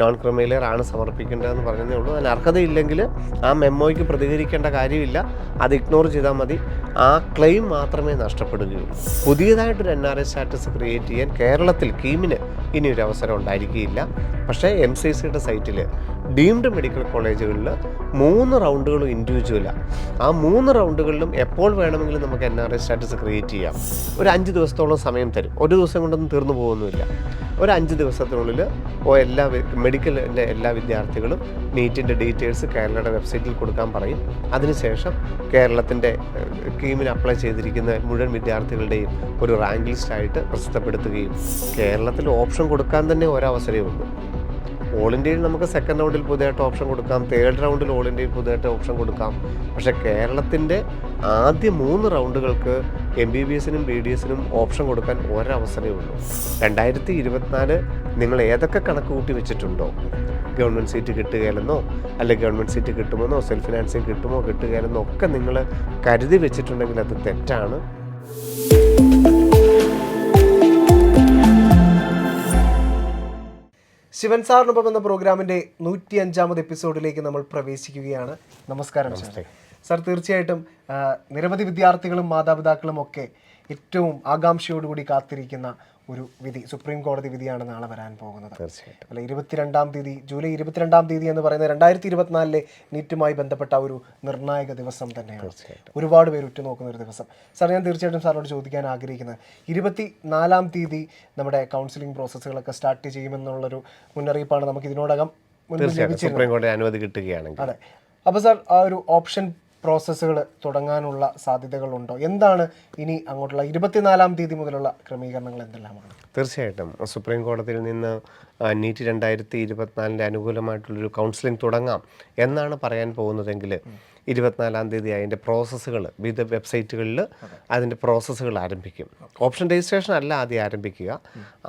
Non creamy layer ആണ് സമർപ്പിക്കേണ്ടതെന്ന് പറഞ്ഞതേ ഉള്ളൂ. അതിന് അർഹതയില്ലെങ്കിൽ ആ മെമ്മോയ്ക്ക് പ്രതികരിക്കേണ്ട കാര്യമില്ല, അത് ഇഗ്നോർ ചെയ്താൽ മതി. ആ ക്ലെയിം മാത്രമേ നഷ്ടപ്പെടുകയുള്ളൂ. പുതിയതായിട്ടൊരു NRI സ്റ്റാറ്റസ് ക്രിയേറ്റ് ചെയ്യാൻ കേരളത്തിൽ കീമിന് ഇനിയൊരു അവസരം ഉണ്ടായിരിക്കുകയില്ല. പക്ഷേ MCCയുടെ സൈറ്റിൽ ഡീംഡ് മെഡിക്കൽ കോളേജുകളിൽ 3 റൗണ്ടുകളും ഇൻഡിവിജ്വലാണ്. ആ 3 റൗണ്ടുകളിലും എപ്പോൾ വേണമെങ്കിലും നമുക്ക് NRI സ്റ്റാറ്റസ് ക്രിയേറ്റ് ചെയ്യാം. ഒരു 5 ദിവസത്തോളം സമയം തരും. ഒരു ദിവസം കൊണ്ടൊന്നും തീർന്നു പോകുന്നില്ല. ഒരു 5 ദിവസത്തിനുള്ളിൽ എല്ലാ മെഡിക്കലിൻ്റെ എല്ലാ വിദ്യാർത്ഥികളും നീറ്റിൻ്റെ ഡീറ്റെയിൽസ് കേരളയുടെ വെബ്സൈറ്റിൽ കൊടുക്കാൻ പറയും. അതിനുശേഷം കേരളത്തിൻ്റെ കീമിന് അപ്ലൈ ചെയ്തിരിക്കുന്ന മുഴുവൻ വിദ്യാർത്ഥികളുടെയും ഒരു റാങ്ക് ലിസ്റ്റായിട്ട് പ്രസിദ്ധപ്പെടുത്തുകയും കേരളത്തിൽ ഓപ്ഷൻ കൊടുക്കാൻ തന്നെ ഒരവസരമേ ഉള്ളൂ. ഓൾ ഇന്ത്യയിൽ നമുക്ക് സെക്കൻഡ് റൗണ്ടിൽ പുതിയതായിട്ട് ഓപ്ഷൻ കൊടുക്കാം, തേർഡ് റൗണ്ടിൽ ഓൾ ഇന്ത്യയിൽ പുതിയതായിട്ട് ഓപ്ഷൻ കൊടുക്കാം. പക്ഷേ കേരളത്തിൻ്റെ ആദ്യ 3 റൗണ്ടുകൾക്ക് MBBSനും BDSനും ഓപ്ഷൻ കൊടുക്കാൻ ഒരവസരമേ ഉള്ളൂ. 2024 നിങ്ങൾ ഏതൊക്കെ കണക്ക് കൂട്ടി വെച്ചിട്ടുണ്ടോ, ഗവൺമെൻറ് സീറ്റ് കിട്ടുകയില്ലെന്നോ അല്ലെങ്കിൽ ഗവൺമെൻറ് സീറ്റ് കിട്ടുമെന്നോ സെൽഫ് ഫിനാൻസിങ് കിട്ടുമോ കിട്ടുകയില്ലെന്നോ ഒക്കെ നിങ്ങൾ കരുതി വെച്ചിട്ടുണ്ടെങ്കിൽ അത് തെറ്റാണ്. ശിവൻ സാറിനൊപ്പം എന്ന പ്രോഗ്രാമിൻ്റെ 105ാമത് എപ്പിസോഡിലേക്ക് നമ്മൾ പ്രവേശിക്കുകയാണ്. നമസ്കാരം സാർ. തീർച്ചയായിട്ടും നിരവധി വിദ്യാർത്ഥികളും മാതാപിതാക്കളും ഒക്കെ ഏറ്റവും ആകാംക്ഷയോടുകൂടി കാത്തിരിക്കുന്ന ഒരു വിധി, സുപ്രീം കോടതി വിധിയാണ് നാളെ വരാൻ പോകുന്നത്. തീർച്ചയായിട്ടും അല്ല, 22-ാം തീയതി, ജൂലൈ 22-ാം തീയതി എന്ന് പറയുന്നത് 2024 നീറ്റുമായി ബന്ധപ്പെട്ട ഒരു നിർണായക ദിവസം തന്നെയാണ്. ഒരുപാട് പേര് ഉറ്റുനോക്കുന്ന ഒരു ദിവസം. സാർ, ഞാൻ തീർച്ചയായിട്ടും സാറിനോട് ചോദിക്കാൻ ആഗ്രഹിക്കുന്നത്, 24-ാം തീയതി നമ്മുടെ കൗൺസിലിംഗ് പ്രോസസ്സുകളൊക്കെ സ്റ്റാർട്ട് ചെയ്യുമെന്നുള്ളൊരു മുന്നറിയിപ്പാണ് നമുക്ക് ഇതിനോടകം സുപ്രീം കോടതി അനുമതി കിട്ടുകയാണെങ്കിൽ. അതെ. അപ്പോൾ സാർ, ആ ഒരു ഓപ്ഷൻ പ്രോസസ്സുകൾ തുടങ്ങാനുള്ള സാധ്യതകളുണ്ടോ? എന്താണ് ഇനി അങ്ങോട്ടുള്ള 24-ാം തീയതി മുതലുള്ള ക്രമീകരണങ്ങൾ എന്തെല്ലാമാണ്? തീർച്ചയായിട്ടും സുപ്രീം കോടതിയിൽ നിന്ന് നീറ്റ് 2024 അനുകൂലമായിട്ടുള്ളൊരു കൗൺസിലിംഗ് തുടങ്ങാം എന്നാണ് പറയാൻ പോകുന്നതെങ്കിൽ 24-ാം തീയതി അതിൻ്റെ പ്രോസസ്സുകൾ വിവിധ വെബ്സൈറ്റുകളിൽ അതിൻ്റെ പ്രോസസ്സുകൾ ആരംഭിക്കും. ഓപ്ഷൻ രജിസ്ട്രേഷൻ അല്ല ആദ്യം ആരംഭിക്കുക,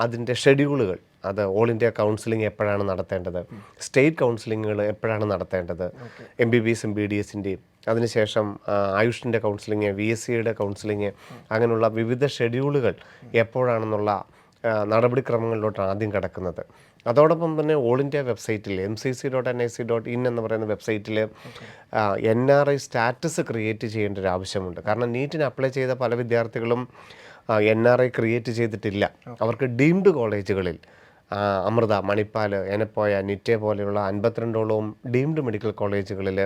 അതിൻ്റെ ഷെഡ്യൂളുകൾ, അത് ഓൾ ഇന്ത്യ കൗൺസിലിംഗ് എപ്പോഴാണ് നടത്തേണ്ടത്, സ്റ്റേറ്റ് കൗൺസിലിങ്ങുകൾ എപ്പോഴാണ് നടത്തേണ്ടത്, MBBSും BDSൻ്റെയും, അതിനുശേഷം ആയുഷിൻ്റെ കൗൺസിലിങ്, VSCയുടെ കൗൺസിലിങ്, അങ്ങനെയുള്ള വിവിധ ഷെഡ്യൂളുകൾ എപ്പോഴാണെന്നുള്ള നടപടിക്രമങ്ങളിലോട്ടാണ് ആദ്യം കിടക്കുന്നത്. അതോടൊപ്പം തന്നെ ഓൾ ഇന്ത്യ വെബ്സൈറ്റിൽ MCC.nic.in എന്ന് പറയുന്ന വെബ്സൈറ്റിൽ NRI സ്റ്റാറ്റസ് ക്രിയേറ്റ് ചെയ്യേണ്ട ഒരു ആവശ്യമുണ്ട്. കാരണം നീറ്റിന് അപ്ലൈ ചെയ്ത പല വിദ്യാർത്ഥികളും NRI ക്രിയേറ്റ് ചെയ്തിട്ടില്ല. അവർക്ക് ഡീംഡ് കോളേജുകളിൽ അമൃത, മണിപ്പാൽ, എനപ്പോയ, നിറ്റെ പോലെയുള്ള 52ഓളം ഡീംഡ് മെഡിക്കൽ കോളേജുകളിൽ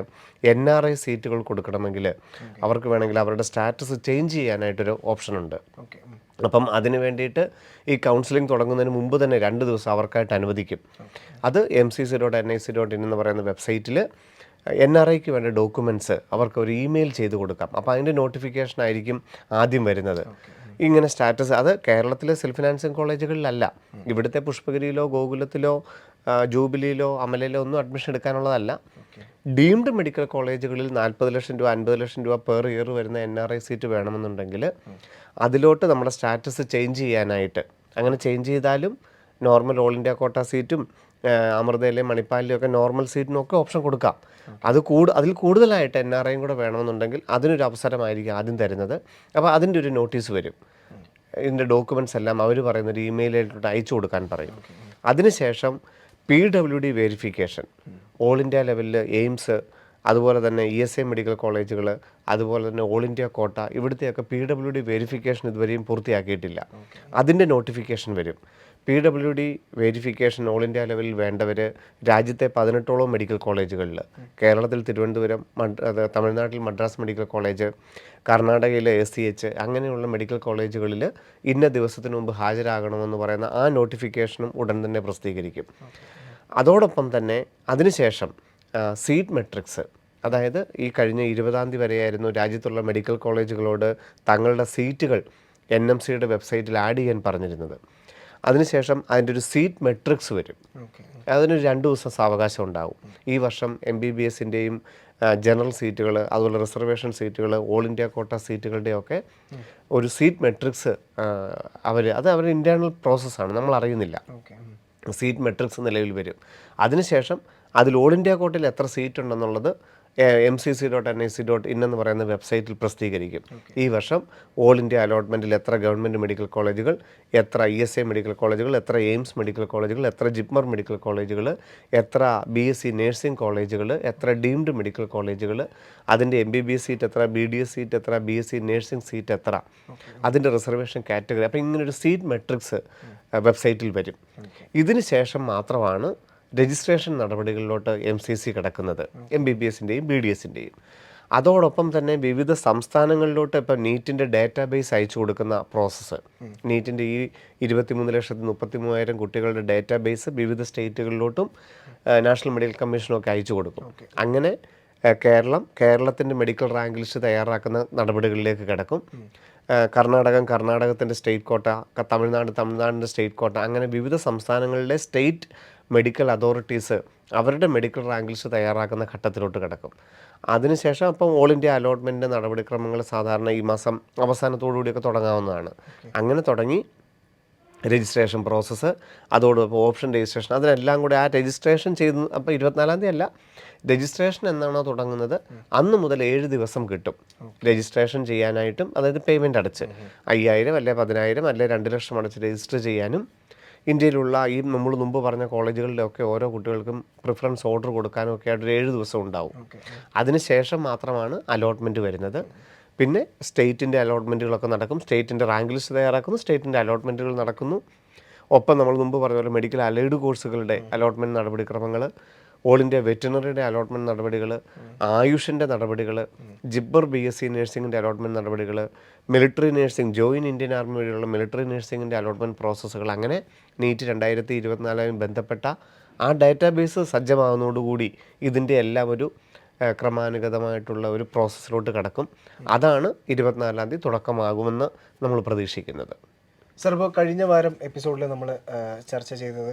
NRI സീറ്റുകൾ കൊടുക്കണമെങ്കിൽ അവർക്ക് വേണമെങ്കിൽ അവരുടെ സ്റ്റാറ്റസ് ചേഞ്ച് ചെയ്യാനായിട്ടൊരു ഓപ്ഷനുണ്ട്. അപ്പം അതിന് വേണ്ടിയിട്ട് ഈ കൗൺസിലിംഗ് തുടങ്ങുന്നതിന് മുമ്പ് തന്നെ 2 ദിവസം അവർക്കായിട്ട് അനുവദിക്കും. അത് MCC.nic.in എന്ന് പറയുന്ന വെബ്സൈറ്റിൽ NRIക്ക് വേണ്ട ഡോക്യുമെൻറ്റ്സ് അവർക്ക് ഒരു ഇമെയിൽ ചെയ്ത് കൊടുക്കാം. അപ്പോൾ അതിൻ്റെ നോട്ടിഫിക്കേഷൻ ആയിരിക്കും ആദ്യം വരുന്നത്. ഇങ്ങനെ സ്റ്റാറ്റസ്, അത് കേരളത്തിലെ സെൽഫ് ഫിനാൻസിങ് കോളേജുകളിലല്ല, ഇവിടുത്തെ പുഷ്പഗിരിയിലോ ഗോകുലത്തിലോ ജൂബിലിയിലോ അമലയിലോ ഒന്നും അഡ്മിഷൻ എടുക്കാനുള്ളതല്ല. ഡീംഡ് മെഡിക്കൽ കോളേജുകളിൽ 40 ലക്ഷം രൂപ 50 ലക്ഷം രൂപ പെർ ഇയർ വരുന്ന NRI സീറ്റ് വേണമെന്നുണ്ടെങ്കിൽ അതിലോട്ട് നമ്മുടെ സ്റ്റാറ്റസ് ചേഞ്ച് ചെയ്യാനായിട്ട്, അങ്ങനെ ചേഞ്ച് ചെയ്താലും നോർമൽ ഓൾ ഇന്ത്യ കോട്ട സീറ്റും അമൃതയിലെയും മണിപ്പാലിലെയും ഒക്കെ നോർമൽ സീറ്റിനൊക്കെ ഓപ്ഷൻ കൊടുക്കാം. അതിൽ കൂടുതലായിട്ട് NRIയും കൂടെ വേണമെന്നുണ്ടെങ്കിൽ അതിനൊരു അവസരമായിരിക്കും ആദ്യം തരുന്നത്. അപ്പോൾ അതിൻ്റെ ഒരു നോട്ടീസ് വരും. ഇതിൻ്റെ ഡോക്യുമെൻറ്റ്സ് എല്ലാം അവർ പറയുന്നൊരു ഇമെയിലിലോട്ട് അയച്ചു കൊടുക്കാൻ പറയും. അതിനുശേഷം PWD വെരിഫിക്കേഷൻ, ഓൾ ഇന്ത്യ ലെവലിൽ എയിംസ്, അതുപോലെ തന്നെ ESI മെഡിക്കൽ കോളേജുകൾ, അതുപോലെ തന്നെ ഓൾ ഇന്ത്യ കോട്ട, ഇവിടുത്തെയൊക്കെ PWD വെരിഫിക്കേഷൻ ഇതുവരെയും പൂർത്തിയാക്കിയിട്ടില്ല. അതിൻ്റെ നോട്ടിഫിക്കേഷൻ വരും. PWD വെരിഫിക്കേഷൻ ഓൾ ഇന്ത്യ ലെവലിൽ വേണ്ടവർ രാജ്യത്തെ 18ഓളം മെഡിക്കൽ കോളേജുകളിൽ, കേരളത്തിൽ തിരുവനന്തപുരം, തമിഴ്നാട്ടിൽ മദ്രാസ് മെഡിക്കൽ കോളേജ്, കർണാടകയിലെ SCH, അങ്ങനെയുള്ള മെഡിക്കൽ കോളേജുകളിൽ ഇന്ന ദിവസത്തിന് മുമ്പ് ഹാജരാകണമെന്ന് പറയുന്ന ആ നോട്ടിഫിക്കേഷനും ഉടൻ തന്നെ പ്രസിദ്ധീകരിക്കും. അതോടൊപ്പം തന്നെ അതിനുശേഷം സീറ്റ് മെട്രിക്സ്, അതായത് ഈ കഴിഞ്ഞ 20-ാം തീയതി വരെയായിരുന്നു രാജ്യത്തുള്ള മെഡിക്കൽ കോളേജുകളോട് തങ്ങളുടെ സീറ്റുകൾ NMCയുടെ വെബ്സൈറ്റിൽ ആഡ് ചെയ്യാൻ പറഞ്ഞിരുന്നത്. അതിനുശേഷം അതിൻ്റെ ഒരു സീറ്റ് മെട്രിക്സ് വരും. അതിനൊരു 2 ദിവസം സാവകാശം ഉണ്ടാവും. ഈ വർഷം MBBSൻ്റെയും ജനറൽ സീറ്റുകൾ, അതുപോലെ റിസർവേഷൻ സീറ്റുകൾ, ഓൾ ഇന്ത്യ കോട്ട സീറ്റുകളുടെയൊക്കെ ഒരു സീറ്റ് മെട്രിക്സ് അത് അവരുടെ ഇൻറ്റേർണൽ പ്രോസസ്സാണ്, നമ്മൾ അറിയുന്നില്ല. സീറ്റ് മെട്രിക്സ് നിലവിൽ വരും. അതിനുശേഷം അതിൽ ഓൾ ഇന്ത്യ കോട്ടയിൽ എത്ര സീറ്റ് ഉണ്ടെന്നുള്ളത് MCC.NIC.in എന്ന് പറയുന്ന വെബ്സൈറ്റിൽ പ്രസിദ്ധീകരിക്കും. ഈ വർഷം ഓൾ ഇന്ത്യ അലോട്ട്മെൻറ്റിൽ എത്ര ഗവൺമെൻറ് മെഡിക്കൽ കോളേജുകൾ, എത്ര ESI മെഡിക്കൽ കോളേജുകൾ, എത്ര എയിംസ് മെഡിക്കൽ കോളേജുകൾ, എത്ര ജിപ്മർ മെഡിക്കൽ കോളേജുകൾ, എത്ര BSc നഴ്സിംഗ് കോളേജുകൾ, എത്ര ഡീംഡ് മെഡിക്കൽ കോളേജുകൾ, അതിൻ്റെ MBBS സീറ്റ് എത്ര, BDS സീറ്റ് എത്ര, BSc നഴ്സിംഗ് സീറ്റ് എത്ര, അതിൻ്റെ റിസർവേഷൻ കാറ്റഗറി. അപ്പോൾ ഇങ്ങനൊരു സീറ്റ് മെട്രിക്സ് വെബ്സൈറ്റിൽ വരും. ഇതിന് ശേഷം മാത്രമാണ് രജിസ്ട്രേഷൻ നടപടികളിലോട്ട് MCC കിടക്കുന്നത്, MBBSൻ്റെയും BDSൻ്റെയും. അതോടൊപ്പം തന്നെ വിവിധ സംസ്ഥാനങ്ങളിലോട്ട് ഇപ്പം നീറ്റിൻ്റെ ഡാറ്റാബേസ് അയച്ചു കൊടുക്കുന്ന പ്രോസസ്സ്, നീറ്റിൻ്റെ ഈ 23,33,000 കുട്ടികളുടെ ഡാറ്റാബേസ് വിവിധ സ്റ്റേറ്റുകളിലോട്ടും നാഷണൽ മെഡിക്കൽ കമ്മീഷനൊക്കെ അയച്ചു കൊടുക്കും. അങ്ങനെ കേരളത്തിൻ്റെ മെഡിക്കൽ റാങ്ക് ലിസ്റ്റ് തയ്യാറാക്കുന്ന നടപടികളിലേക്ക് കിടക്കും. കർണാടകത്തിൻ്റെ സ്റ്റേറ്റ് കോട്ട, തമിഴ്നാടിൻ്റെ സ്റ്റേറ്റ് കോട്ട, അങ്ങനെ വിവിധ സംസ്ഥാനങ്ങളിലെ സ്റ്റേറ്റ് മെഡിക്കൽ അതോറിറ്റീസ് അവരുടെ മെഡിക്കൽ റാങ്ക് ലിസ്റ്റ് തയ്യാറാക്കുന്ന ഘട്ടത്തിലോട്ട് കിടക്കും. അതിനുശേഷം അപ്പം ഓൾ ഇന്ത്യ അലോട്ട്മെൻറ്റിൻ്റെ നടപടിക്രമങ്ങൾ സാധാരണ ഈ മാസം അവസാനത്തോടുകൂടിയൊക്കെ തുടങ്ങാവുന്നതാണ്. അങ്ങനെ തുടങ്ങി രജിസ്ട്രേഷൻ പ്രോസസ്സ്, അതോടൊപ്പം ഓപ്ഷൻ രജിസ്ട്രേഷൻ, അതിനെല്ലാം കൂടി ആ രജിസ്ട്രേഷൻ ചെയ്ത് അപ്പോൾ 24-ാം തീയതി അല്ല, രജിസ്ട്രേഷൻ എന്നാണോ തുടങ്ങുന്നത് അന്ന് മുതൽ 7 ദിവസം കിട്ടും രജിസ്ട്രേഷൻ ചെയ്യാനായിട്ടും. അതായത് പേയ്മെൻറ്റ് അടച്ച് 5,000 അല്ലെ 10,000 അല്ലെ 2 ലക്ഷം അടച്ച് രജിസ്റ്റർ ചെയ്യാനും, ഇന്ത്യയിലുള്ള ഈ നമ്മൾ മുമ്പ് പറഞ്ഞ കോളേജുകളിലൊക്കെ ഓരോ കുട്ടികൾക്കും പ്രിഫറൻസ് ഓർഡർ കൊടുക്കാനും ഒക്കെ ആയിട്ട് 7 ദിവസം ഉണ്ടാവും. അതിനുശേഷം മാത്രമാണ് അലോട്ട്മെൻറ്റ് വരുന്നത്. പിന്നെ സ്റ്റേറ്റിൻ്റെ അലോട്ട്മെൻറ്റുകളൊക്കെ നടക്കും. സ്റ്റേറ്റിൻ്റെ റാങ്ക് ലിസ്റ്റ് തയ്യാറാക്കുന്നു, സ്റ്റേറ്റിൻ്റെ അലോട്ട്മെൻറ്റുകൾ നടക്കുന്നു. ഒപ്പം നമ്മൾ മുമ്പ് പറഞ്ഞ പോലെ മെഡിക്കൽ അലൈഡ് കോഴ്സുകളുടെ അലോട്ട്മെൻറ്റ് നടപടിക്രമങ്ങൾ, ഓൾ ഇന്ത്യ വെറ്റിനറിയുടെ അലോട്ട്മെൻറ്റ് നടപടികൾ, ആയുഷിൻ്റെ നടപടികൾ, ജിബ്ബർ BSc നഴ്സിംഗിൻ്റെ അലോട്ട്മെൻറ്റ് നടപടികൾ, military nursing, join Indian army വഴിയുള്ള മിലിറ്ററി നഴ്സിംഗിൻ്റെ അലോട്ട്മെൻറ്റ് പ്രോസസ്സുകൾ, അങ്ങനെ നീറ്റ് 2024 ബന്ധപ്പെട്ട ആ ഡാറ്റാബേസ് സജ്ജമാകുന്നതോടുകൂടി ഇതിൻ്റെ എല്ലാം ഒരു ക്രമാനുഗതമായിട്ടുള്ള ഒരു പ്രോസസ്സിലോട്ട് കിടക്കും. അതാണ് 24-ാം തീയതി തുടക്കമാകുമെന്ന് നമ്മൾ പ്രതീക്ഷിക്കുന്നത്. സർ, ഇപ്പോൾ കഴിഞ്ഞ വാരം എപ്പിസോഡിൽ നമ്മൾ ചർച്ച ചെയ്തത്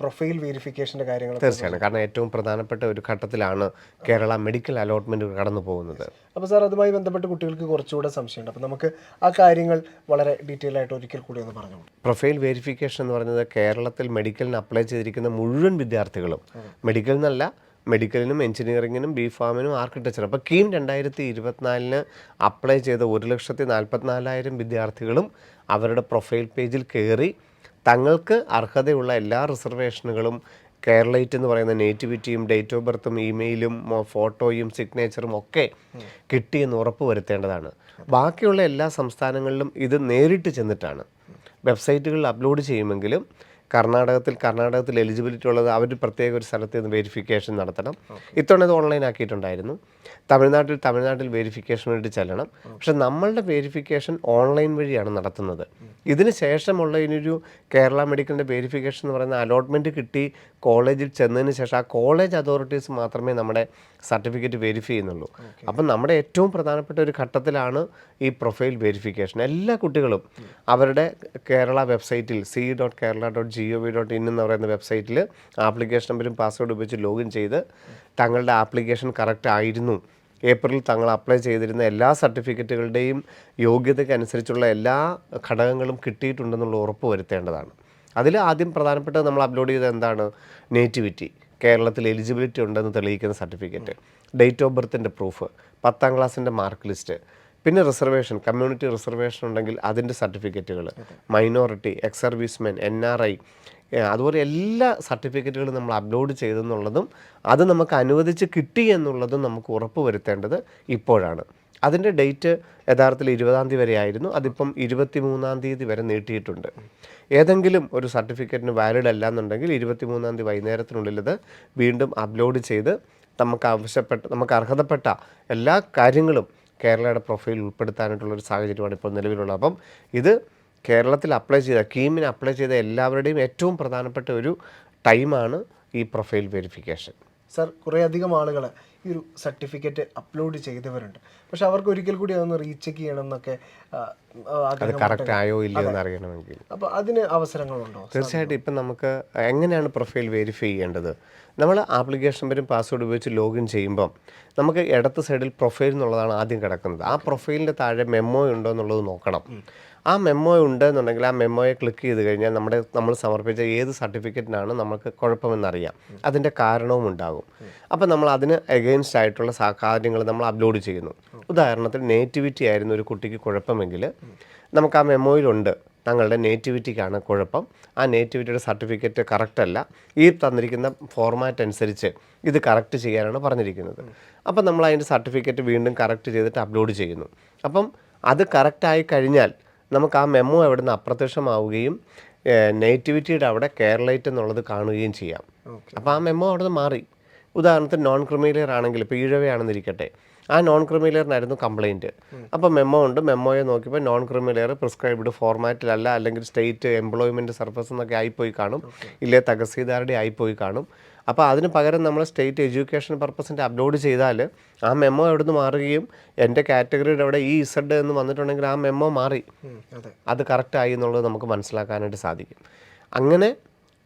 പ്രൊഫൈൽ വെരിഫിക്കേഷൻ്റെ കാര്യങ്ങൾ. തീർച്ചയായും, കാരണം ഏറ്റവും പ്രധാനപ്പെട്ട ഒരു ഘട്ടത്തിലാണ് കേരള മെഡിക്കൽ അലോട്ട്മെൻറ്റ് കടന്നു പോകുന്നത്. അപ്പോൾ സാർ, അതുമായി ബന്ധപ്പെട്ട് കുട്ടികൾക്ക് കുറച്ചുകൂടെ സംശയമുണ്ട്. അപ്പോൾ നമുക്ക് ആ കാര്യങ്ങൾ വളരെ ഡീറ്റെയിൽ ആയിട്ട് ഒരിക്കൽ കൂടി ഒന്ന് പറഞ്ഞു. പ്രൊഫൈൽ വെരിഫിക്കേഷൻ എന്ന് പറയുന്നത് കേരളത്തിൽ മെഡിക്കലിന് അപ്ലൈ ചെയ്തിരിക്കുന്ന മുഴുവൻ വിദ്യാർത്ഥികളും, മെഡിക്കൽ എന്നല്ല, മെഡിക്കലിനും എഞ്ചിനീയറിങ്ങിനും BPharmനും ആർക്കിടെക്ചറും, അപ്പോൾ കീം 2024 അപ്ലൈ ചെയ്ത 1,44,000 വിദ്യാർത്ഥികളും അവരുടെ പ്രൊഫൈൽ പേജിൽ കയറി തങ്ങൾക്ക് അർഹതയുള്ള എല്ലാ റിസർവേഷനുകളും, കേരളൈറ്റ് എന്ന് പറയുന്ന നേറ്റിവിറ്റിയും ഡേറ്റ് ഓഫ് ബർത്തും ഇമെയിലും ഫോട്ടോയും സിഗ്നേച്ചറും ഒക്കെ കിട്ടിയെന്ന് ഉറപ്പ് വരുത്തേണ്ടതാണ്. ബാക്കിയുള്ള എല്ലാ സംസ്ഥാനങ്ങളിലും ഇത് നേരിട്ട് ചെന്നിട്ടാണ് വെബ്സൈറ്റുകളിൽ അപ്ലോഡ് ചെയ്യുമെങ്കിലും കർണാടകത്തിൽ എലിജിബിലിറ്റി ഉള്ളത് അവർ പ്രത്യേക ഒരു സ്ഥലത്ത് നിന്ന് വെരിഫിക്കേഷൻ നടത്തണം. ഇത്തവണ ഇത് ഓൺലൈൻ ആക്കിയിട്ടുണ്ടായിരുന്നു. തമിഴ്നാട്ടിൽ വെരിഫിക്കേഷൻ വേണ്ടി ചെല്ലണം. പക്ഷെ നമ്മളുടെ വെരിഫിക്കേഷൻ ഓൺലൈൻ വഴിയാണ് നടത്തുന്നത്. ഇതിന് ശേഷമുള്ള ഇനിയൊരു കേരള മെഡിക്കലിൻ്റെ വെരിഫിക്കേഷൻ എന്ന് പറയുന്ന അലോട്ട്മെൻറ്റ് കിട്ടി കോളേജിൽ ചെന്നതിന് ശേഷം ആ കോളേജ് അതോറിറ്റീസ് മാത്രമേ നമ്മുടെ സർട്ടിഫിക്കറ്റ് വെരിഫൈ ചെയ്യുന്നുള്ളൂ. അപ്പം നമ്മുടെ ഏറ്റവും പ്രധാനപ്പെട്ട ഒരു ഘട്ടത്തിലാണ് ഈ പ്രൊഫൈൽ വെരിഫിക്കേഷൻ. എല്ലാ കുട്ടികളും അവരുടെ കേരള വെബ്സൈറ്റിൽ ce.kerala.gov.in എന്ന് പറയുന്ന വെബ്സൈറ്റിൽ ആപ്ലിക്കേഷൻ നമ്പറും പാസ്വേഡ് ഉപയോഗിച്ച് ലോഗിൻ ചെയ്ത് തങ്ങളുടെ ആപ്ലിക്കേഷൻ കറക്റ്റ് ആയിരുന്നു, ഏപ്രിലിൽ തങ്ങൾ അപ്ലൈ ചെയ്തിരുന്ന എല്ലാ സർട്ടിഫിക്കറ്റുകളുടെയും യോഗ്യതയ്ക്ക് അനുസരിച്ചുള്ള എല്ലാ ഘടകങ്ങളും കിട്ടിയിട്ടുണ്ടെന്നുള്ള ഉറപ്പ് വരുത്തേണ്ടതാണ്. അതിൽ ആദ്യം പ്രധാനപ്പെട്ടത് നമ്മൾ അപ്ലോഡ് ചെയ്തത് എന്താണ്? നേറ്റിവിറ്റി, കേരളത്തിൽ എലിജിബിലിറ്റി ഉണ്ടെന്ന് തെളിയിക്കുന്ന സർട്ടിഫിക്കറ്റ്, ഡേറ്റ് ഓഫ് ബർത്തിൻ്റെ പ്രൂഫ്, 10ാം ക്ലാസ്സിൻ്റെ മാർക്ക് ലിസ്റ്റ്, പിന്നെ റിസർവേഷൻ, കമ്മ്യൂണിറ്റി റിസർവേഷൻ ഉണ്ടെങ്കിൽ അതിൻ്റെ സർട്ടിഫിക്കറ്റുകൾ, മൈനോറിറ്റി, എക്സ് സർവീസ്മെൻ, NRI, അതുപോലെ എല്ലാ സർട്ടിഫിക്കറ്റുകളും നമ്മൾ അപ്ലോഡ് ചെയ്തെന്നുള്ളതും അത് നമുക്ക് അനുവദിച്ച് കിട്ടി എന്നുള്ളതും നമുക്ക് ഉറപ്പ് വരുത്തേണ്ടത് ഇപ്പോഴാണ്. അതിൻ്റെ ഡേറ്റ് യഥാർത്ഥത്തിൽ 20-ാം തീയതി വരെ ആയിരുന്നു. അതിപ്പം 23-ാം തീയതി വരെ നീട്ടിയിട്ടുണ്ട്. ഏതെങ്കിലും ഒരു സർട്ടിഫിക്കറ്റിന് വാലിഡ് അല്ല എന്നുണ്ടെങ്കിൽ 23-ാം തീയതി വൈകുന്നേരത്തിനുള്ളിൽ ഇത് വീണ്ടും അപ്ലോഡ് ചെയ്ത് നമുക്ക് അർഹതപ്പെട്ട എല്ലാ കാര്യങ്ങളും കേരളയുടെ പ്രൊഫൈൽ ഉൾപ്പെടുത്താനായിട്ടുള്ളൊരു സാഹചര്യമാണ് ഇപ്പോൾ നിലവിലുള്ളത്. അപ്പം ഇത് കേരളത്തിൽ അപ്ലൈ ചെയ്ത കീമിന് അപ്ലൈ ചെയ്ത എല്ലാവരുടെയും ഏറ്റവും പ്രധാനപ്പെട്ട ഒരു ടൈമാണ് ഈ പ്രൊഫൈൽ വെരിഫിക്കേഷൻ. സർ, കുറേയധികം ആളുകൾ ഈ ഒരു സർട്ടിഫിക്കറ്റ് അപ്ലോഡ് ചെയ്തവരുണ്ട്. പക്ഷെ അവർക്ക് ഒരിക്കൽ കൂടി അതൊന്ന് റീചെക്ക് ചെയ്യണം എന്നൊക്കെ, അത് കറക്റ്റ് ആയോ ഇല്ലയോ എന്ന് അറിയണമെങ്കിൽ. അപ്പോൾ അതിന് അവസരങ്ങളുണ്ടോ? തീർച്ചയായിട്ടും. ഇപ്പം നമുക്ക് എങ്ങനെയാണ് പ്രൊഫൈൽ വെരിഫൈ ചെയ്യേണ്ടത്? നമ്മൾ ആപ്ലിക്കേഷൻ നമ്പറും പാസ്വേഡ് ഉപയോഗിച്ച് ലോഗിൻ ചെയ്യുമ്പം നമുക്ക് ഇടത്ത് സൈഡിൽ പ്രൊഫൈൽ എന്നുള്ളതാണ് ആദ്യം കിടക്കുന്നത്. ആ പ്രൊഫൈലിൻ്റെ താഴെ മെമ്മോ ഉണ്ടോ എന്നുള്ളത് നോക്കണം. ആ മെമ്മോ ഉണ്ടെന്നുണ്ടെങ്കിൽ ആ മെമ്മോയെ ക്ലിക്ക് ചെയ്ത് കഴിഞ്ഞാൽ നമ്മൾ സമർപ്പിച്ച ഏത് സർട്ടിഫിക്കറ്റിനാണ് നമുക്ക് കുഴപ്പമെന്നറിയാം. അതിൻ്റെ കാരണവും ഉണ്ടാകും. അപ്പോൾ നമ്മൾ അതിന് എഗെയിൻസ്റ്റ് ആയിട്ടുള്ള കാര്യങ്ങൾ നമ്മൾ അപ്ലോഡ് ചെയ്യുന്നു. ഉദാഹരണത്തിന് നേറ്റിവിറ്റി ആയിരുന്നു ഒരു കുട്ടിക്ക് കുഴപ്പമെങ്കിൽ നമുക്ക് ആ മെമ്മോയിലുണ്ട് തങ്ങളുടെ നേറ്റിവിറ്റിക്കാണ് കുഴപ്പം, ആ നേറ്റിവിറ്റിയുടെ സർട്ടിഫിക്കറ്റ് കറക്റ്റല്ല, ഈ തന്നിരിക്കുന്ന ഫോർമാറ്റ് അനുസരിച്ച് ഇത് കറക്റ്റ് ചെയ്യാനാണ് പറഞ്ഞിരിക്കുന്നത്. അപ്പം നമ്മൾ അതിൻ്റെ സർട്ടിഫിക്കറ്റ് വീണ്ടും കറക്റ്റ് ചെയ്തിട്ട് അപ്ലോഡ് ചെയ്യുന്നു. അപ്പം അത് കറക്റ്റായി കഴിഞ്ഞാൽ നമുക്ക് ആ മെമ്മോ അവിടെ നിന്ന് അപ്രത്യക്ഷമാവുകയും നേറ്റിവിറ്റിയുടെ അവിടെ കേരളൈറ്റ് എന്നുള്ളത് കാണുകയും ചെയ്യാം. അപ്പോൾ ആ മെമ്മോ അവിടെ നിന്ന് മാറി. ഉദാഹരണത്തിന് നോൺ ക്രിമിലെയർ ആണെങ്കിൽ ഇപ്പോൾ ഈഴവയാണെന്നിരിക്കട്ടെ, ആ നോൺ ക്രിമിലെയറിനായിരുന്നു കംപ്ലയിൻറ്റ്. അപ്പോൾ മെമ്മോ ഉണ്ട്, മെമ്മോയെ നോക്കിയപ്പോൾ നോൺ ക്രിമിലെയർ പ്രിസ്ക്രൈബ്ഡ് ഫോർമാറ്റിലല്ല, അല്ലെങ്കിൽ സ്റ്റേറ്റ് എംപ്ലോയ്മെൻറ്റ് സർവീസ് എന്നൊക്കെ ആയിപ്പോയി കാണും, ഇല്ലേ തഹസീൽദാരുടെ ആയിപ്പോയി കാണും. അപ്പോൾ അതിന് പകരം നമ്മൾ സ്റ്റേറ്റ് എഡ്യൂക്കേഷൻ പർപ്പസിൻ്റെ അപ്ലോഡ് ചെയ്താൽ ആ മെമ്മോ എവിടെ നിന്ന് മാറുകയും എൻ്റെ കാറ്റഗറിയുടെ അവിടെ ഈ ഇസഡ് എന്ന് വന്നിട്ടുണ്ടെങ്കിൽ ആ മെമ്മോ മാറി, അത് കറക്റ്റായി എന്നുള്ളത് നമുക്ക് മനസ്സിലാക്കാനായിട്ട് സാധിക്കും. അങ്ങനെ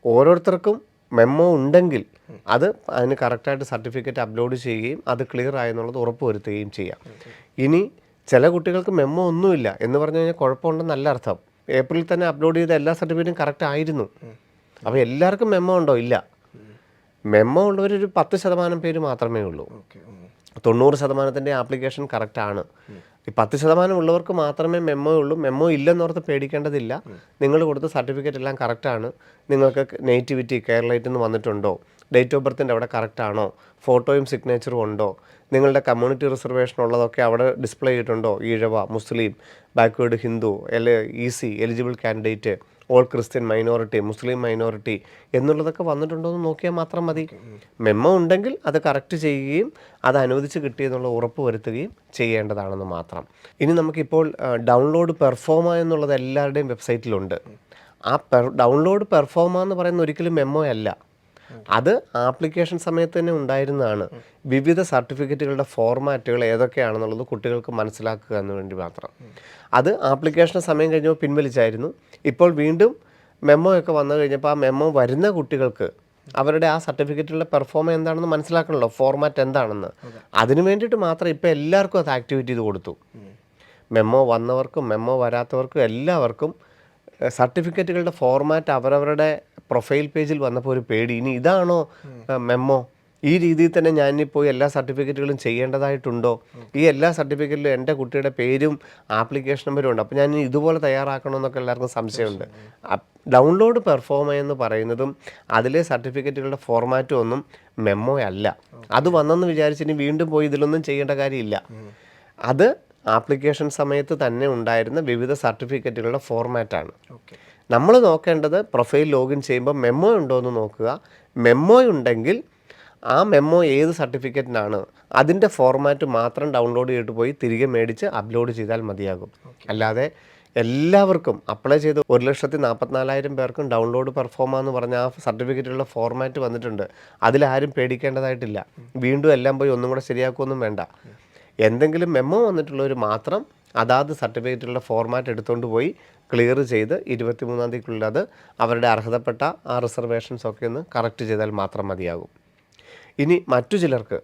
ഓരോരുത്തർക്കും മെമ്മോ ഉണ്ടെങ്കിൽ അതിന് കറക്റ്റായിട്ട് സർട്ടിഫിക്കറ്റ് അപ്ലോഡ് ചെയ്യുകയും അത് ക്ലിയർ ആയെന്നുള്ളത് ഉറപ്പ് വരുത്തുകയും ചെയ്യാം. ഇനി ചില കുട്ടികൾക്ക് മെമ്മോ ഒന്നുമില്ല എന്ന് പറഞ്ഞു കഴിഞ്ഞാൽ കുഴപ്പമുണ്ടെന്നല്ല അർത്ഥം. ഏപ്രിലിൽ തന്നെ അപ്ലോഡ് ചെയ്ത എല്ലാ സർട്ടിഫിക്കറ്റും കറക്റ്റ് ആയിരുന്നു. അപ്പോൾ എല്ലാവർക്കും മെമ്മോ ഉണ്ടോ? ഇല്ല. മെമ്മോ ഉള്ളവരൊരു 10% പേര് മാത്രമേ ഉള്ളൂ. 90% ആപ്ലിക്കേഷൻ കറക്റ്റാണ്. ഈ 10% ഉള്ളവർക്ക് മാത്രമേ മെമ്മോ ഉള്ളൂ. മെമ്മോ ഇല്ലെന്നോർത്ത് പേടിക്കേണ്ടതില്ല. നിങ്ങൾ കൊടുത്ത സർട്ടിഫിക്കറ്റ് എല്ലാം കറക്റ്റാണ്. നിങ്ങൾക്ക് നേറ്റിവിറ്റി കേരളൈറ്റ് എന്ന് വന്നിട്ടുണ്ടോ, ഡേറ്റ് ഓഫ് ബർത്തിൻ്റെ അവിടെ കറക്റ്റാണോ, ഫോട്ടോയും സിഗ്നേച്ചറും ഉണ്ടോ, നിങ്ങളുടെ കമ്മ്യൂണിറ്റി റിസർവേഷൻ ഉള്ളതൊക്കെ അവിടെ ഡിസ്പ്ലേ ചെയ്തിട്ടുണ്ടോ, Ezhava, Muslim, backward Hindu, EC eligible candidate, all Christian minority, Muslim minority എന്നുള്ളതൊക്കെ വന്നിട്ടുണ്ടോ എന്ന് നോക്കിയാൽ മാത്രം മതി. മെമ്മോ ഉണ്ടെങ്കിൽ അത് കറക്റ്റ് ചെയ്യുകയും അത് അനുവദിച്ച് കിട്ടിയെന്നുള്ള ഉറപ്പ് വരുത്തുകയും ചെയ്യേണ്ടതാണെന്ന് മാത്രം. ഇനി നമുക്കിപ്പോൾ ഡൗൺലോഡ് പെർഫോമ എന്നുള്ളത് എല്ലാവരുടെയും വെബ്സൈറ്റിലുണ്ട്. ആ ഡൗൺലോഡ് പെർഫോമ എന്ന് പറയുന്ന ഒരിക്കലും മെമ്മോ അല്ല, അത് ആപ്ലിക്കേഷൻ സമയത്ത് തന്നെ ഉണ്ടായിരുന്നതാണ്. വിവിധ സർട്ടിഫിക്കറ്റുകളുടെ ഫോർമാറ്റുകൾ ഏതൊക്കെയാണെന്നുള്ളത് കുട്ടികൾക്ക് മനസ്സിലാക്കുക എന്ന് വേണ്ടി മാത്രം. അത് ആപ്ലിക്കേഷൻ സമയം കഴിഞ്ഞപ്പോൾ പിൻവലിച്ചായിരുന്നു. ഇപ്പോൾ വീണ്ടും മെമ്മോ ഒക്കെ വന്നു കഴിഞ്ഞപ്പോൾ ആ മെമ്മോ വരുന്ന കുട്ടികൾക്ക് അവരുടെ ആ സർട്ടിഫിക്കറ്റുകളുടെ പെർഫോമ എന്താണെന്ന് മനസ്സിലാക്കണമല്ലോ, ഫോർമാറ്റ് എന്താണെന്ന്. അതിന് വേണ്ടിയിട്ട് മാത്രം ഇപ്പോൾ എല്ലാവർക്കും അത് ആക്ടിവേറ്റ് ചെയ്ത് കൊടുത്തു. മെമ്മോ വന്നവർക്കും മെമ്മോ വരാത്തവർക്കും എല്ലാവർക്കും സർട്ടിഫിക്കറ്റുകളുടെ ഫോർമാറ്റ് അവരവരുടെ പ്രൊഫൈൽ പേജിൽ വന്നപ്പോൾ ഒരു പേടി, ഇനി ഇതാണോ മെമ്മോ, ഈ രീതിയിൽ തന്നെ ഞാനിനി പോയി എല്ലാ സർട്ടിഫിക്കറ്റുകളും ചെയ്യേണ്ടതായിട്ടുണ്ടോ, ഈ എല്ലാ സർട്ടിഫിക്കറ്റിലും എൻ്റെ കുട്ടിയുടെ പേരും ആപ്ലിക്കേഷൻ നമ്പരും ഉണ്ട്, അപ്പോൾ ഞാൻ ഇതുപോലെ തയ്യാറാക്കണമെന്നൊക്കെ എല്ലാവർക്കും സംശയമുണ്ട്. ഡൗൺലോഡ് പെർഫോമ എന്ന് പറയുന്നതും അതിലെ സർട്ടിഫിക്കറ്റുകളുടെ ഫോർമാറ്റും ഒന്നും മെമ്മോ അല്ല. അത് വന്നെന്ന് വിചാരിച്ച് ഇനി വീണ്ടും പോയി ഇതിലൊന്നും ചെയ്യേണ്ട കാര്യമില്ല. അത് ആപ്ലിക്കേഷൻ സമയത്ത് തന്നെ ഉണ്ടായിരുന്ന വിവിധ സർട്ടിഫിക്കറ്റുകളുടെ ഫോർമാറ്റാണ്. നമ്മൾ നോക്കേണ്ടത് പ്രൊഫൈൽ ലോഗിൻ ചെയ്യുമ്പോൾ മെമ്മോ ഉണ്ടോ എന്ന് നോക്കുക. മെമ്മോ ഉണ്ടെങ്കിൽ ആ മെമ്മോ ഏത് സർട്ടിഫിക്കറ്റിനാണ് അതിൻ്റെ ഫോർമാറ്റ് മാത്രം ഡൗൺലോഡ് ചെയ്തിട്ട് പോയി തിരികെ മേടിച്ച് അപ്ലോഡ് ചെയ്താൽ മതിയാകും. അല്ലാതെ എല്ലാവർക്കും അപ്ലൈ ചെയ്ത് 1,44,000 പേർക്കും ഡൗൺലോഡ് പെർഫോമ എന്ന് പറഞ്ഞ ആ സർട്ടിഫിക്കറ്റുകളുടെ ഫോർമാറ്റ് വന്നിട്ടുണ്ട്. അതിലാരും പേടിക്കേണ്ടതായിട്ടില്ല. വീണ്ടും എല്ലാം പോയി ഒന്നും കൂടെ ശരിയാക്കുമൊന്നും വേണ്ട. എന്തെങ്കിലും മെമ്മോ വന്നിട്ടുള്ളവർ മാത്രം അതാത് സർട്ടിഫിക്കറ്റുകളുടെ ഫോർമാറ്റ് എടുത്തുകൊണ്ട് പോയി ക്ലിയർ ചെയ്ത് 23-ാം തീയതിക്കുള്ളിൽ അത് അവരുടെ അർഹതപ്പെട്ട ആ റിസർവേഷൻസ് ഒക്കെ ഒന്ന് കറക്റ്റ് ചെയ്താൽ മാത്രം മതിയാകും. ഇനി മറ്റു ചിലർക്ക്,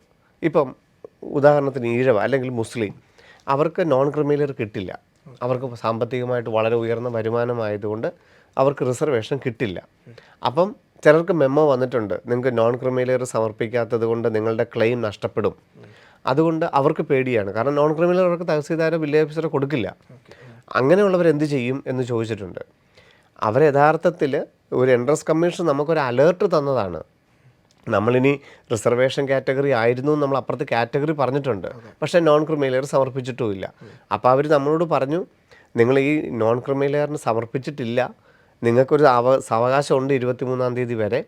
ഇപ്പം ഉദാഹരണത്തിന് ഈഴവ അല്ലെങ്കിൽ മുസ്ലിം, അവർക്ക് നോൺ ക്രിമിലെയർ കിട്ടില്ല. അവർക്ക് സാമ്പത്തികമായിട്ട് വളരെ ഉയർന്ന വരുമാനമായതുകൊണ്ട് അവർക്ക് റിസർവേഷൻ കിട്ടില്ല. അപ്പം ചിലർക്ക് മെമ്മോ വന്നിട്ടുണ്ട്, നിങ്ങൾക്ക് നോൺ ക്രിമിലെയർ സമർപ്പിക്കാത്തത് കൊണ്ട് നിങ്ങളുടെ ക്ലെയിം നഷ്ടപ്പെടും. അതുകൊണ്ട് അവർക്ക് പേടിയാണ്. കാരണം നോൺ ക്രിമിലെയർ അവർക്ക് തഹസീൽദാരോ വില്ലേജ് ഓഫീസറോ കൊടുക്കില്ല. അങ്ങനെയുള്ളവർ എന്ത് ചെയ്യും എന്ന് ചോദിച്ചിട്ടുണ്ട്. അവർ യഥാർത്ഥത്തിൽ ഒരു എൻട്രൻസ് കമ്മീഷൻ നമുക്കൊരു അലേർട്ട് തന്നതാണ്. നമ്മളിനി റിസർവേഷൻ കാറ്റഗറി ആയിരുന്നു നമ്മൾ അപ്പുറത്ത് കാറ്റഗറി പറഞ്ഞിട്ടുണ്ട്, പക്ഷേ നോൺ ക്രിമിലെയർ സമർപ്പിച്ചിട്ടുമില്ല. അപ്പോൾ അവർ നമ്മളോട് പറഞ്ഞു, നിങ്ങൾ ഈ നോൺ ക്രിമിലെയറിന് സമർപ്പിച്ചിട്ടില്ല, നിങ്ങൾക്കൊരു അവകാശമുണ്ട് 23-ാം തീയതി വരെ,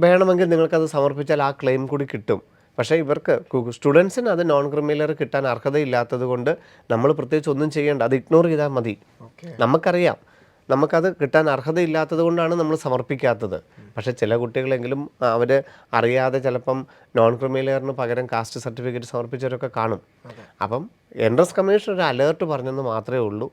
വേണമെങ്കിൽ നിങ്ങൾക്കത് സമർപ്പിച്ചാൽ ആ ക്ലെയിം കൂടി കിട്ടും. പക്ഷേ ഇവർക്ക് സ്റ്റുഡൻസിന് അത് നോൺ ക്രിമിലെയർ കിട്ടാൻ അർഹതയില്ലാത്തത് കൊണ്ട് നമ്മൾ പ്രത്യേകിച്ച് ഒന്നും ചെയ്യേണ്ട, അത് ഇഗ്നോർ ചെയ്താൽ മതി. നമുക്കറിയാം നമുക്കത് കിട്ടാൻ അർഹതയില്ലാത്തത് കൊണ്ടാണ് നമ്മൾ സമർപ്പിക്കാത്തത്. പക്ഷേ ചില കുട്ടികളെങ്കിലും അവർ അറിയാതെ ചിലപ്പം നോൺ ക്രിമിലെയറിന് പകരം കാസ്റ്റ് സർട്ടിഫിക്കറ്റ് സമർപ്പിച്ചവരൊക്കെ കാണും. അപ്പം എൻട്രൻസ് കമ്മീഷൻ ഒരു അലേർട്ട് പറഞ്ഞെന്ന് മാത്രമേ ഉള്ളൂ,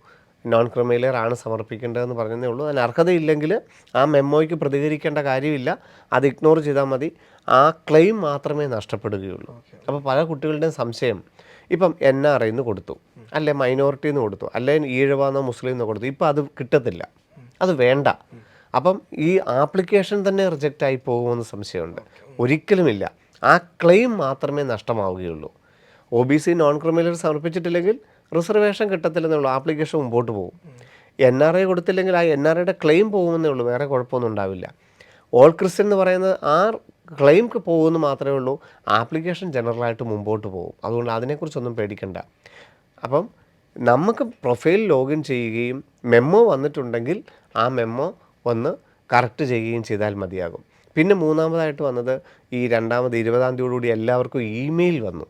നോൺ ക്രിമിലെയർ ആണ് സമർപ്പിക്കേണ്ടതെന്ന് പറഞ്ഞതേ ഉള്ളൂ. അതിന് അർഹതയില്ലെങ്കിൽ ആ മെമ്മോയ്ക്ക് പ്രതികരിക്കേണ്ട കാര്യമില്ല, അത് ഇഗ്നോർ ചെയ്താൽ മതി. ആ ക്ലെയിം മാത്രമേ നഷ്ടപ്പെടുകയുള്ളൂ. അപ്പോൾ പല കുട്ടികളുടെയും സംശയം, ഇപ്പം NRIന്ന് കൊടുത്തു, അല്ലെ മൈനോറിറ്റി എന്ന് കൊടുത്തു, അല്ലെങ്കിൽ ഈഴവാന്നോ മുസ്ലിം എന്നോ കൊടുത്തു. ഇപ്പോൾ അത് കിട്ടത്തില്ല, അത് വേണ്ട. അപ്പം ഈ ആപ്ലിക്കേഷൻ തന്നെ റിജക്റ്റ് ആയി പോകുമെന്ന് സംശയമുണ്ട്. ഒരിക്കലുമില്ല. ആ ക്ലെയിം മാത്രമേ നഷ്ടമാവുകയുള്ളൂ. OBC നോൺ ക്രിമിനൽ സമർപ്പിച്ചിട്ടില്ലെങ്കിൽ റിസർവേഷൻ കിട്ടത്തില്ലെന്നുള്ളൂ, ആപ്ലിക്കേഷൻ മുമ്പോട്ട് പോകും. NRI കൊടുത്തില്ലെങ്കിൽ ആ NRIയുടെ ക്ലെയിം പോകുമെന്നേ ഉള്ളൂ, വേറെ കുഴപ്പമൊന്നും ഉണ്ടാവില്ല. ഓൾ ക്രിസ്ത്യൻ എന്ന് പറയുന്നത് ആ ക്ലെയിംക്ക് പോകുമെന്ന് മാത്രമേ ഉള്ളൂ, ആപ്ലിക്കേഷൻ ജനറലായിട്ട് മുമ്പോട്ട് പോകും. അതുകൊണ്ട് അതിനെക്കുറിച്ചൊന്നും പേടിക്കണ്ട. അപ്പം നമുക്ക് പ്രൊഫൈൽ ലോഗിൻ ചെയ്യുകയും മെമ്മോ വന്നിട്ടുണ്ടെങ്കിൽ ആ മെമ്മോ ഒന്ന് കറക്റ്റ് ചെയ്യുകയും ചെയ്താൽ മതിയാകും. പിന്നെ മൂന്നാമതായിട്ട് വന്നത് ഈ 20-ാം തീയതിയോടുകൂടി എല്ലാവർക്കും ഇമെയിൽ വന്നു.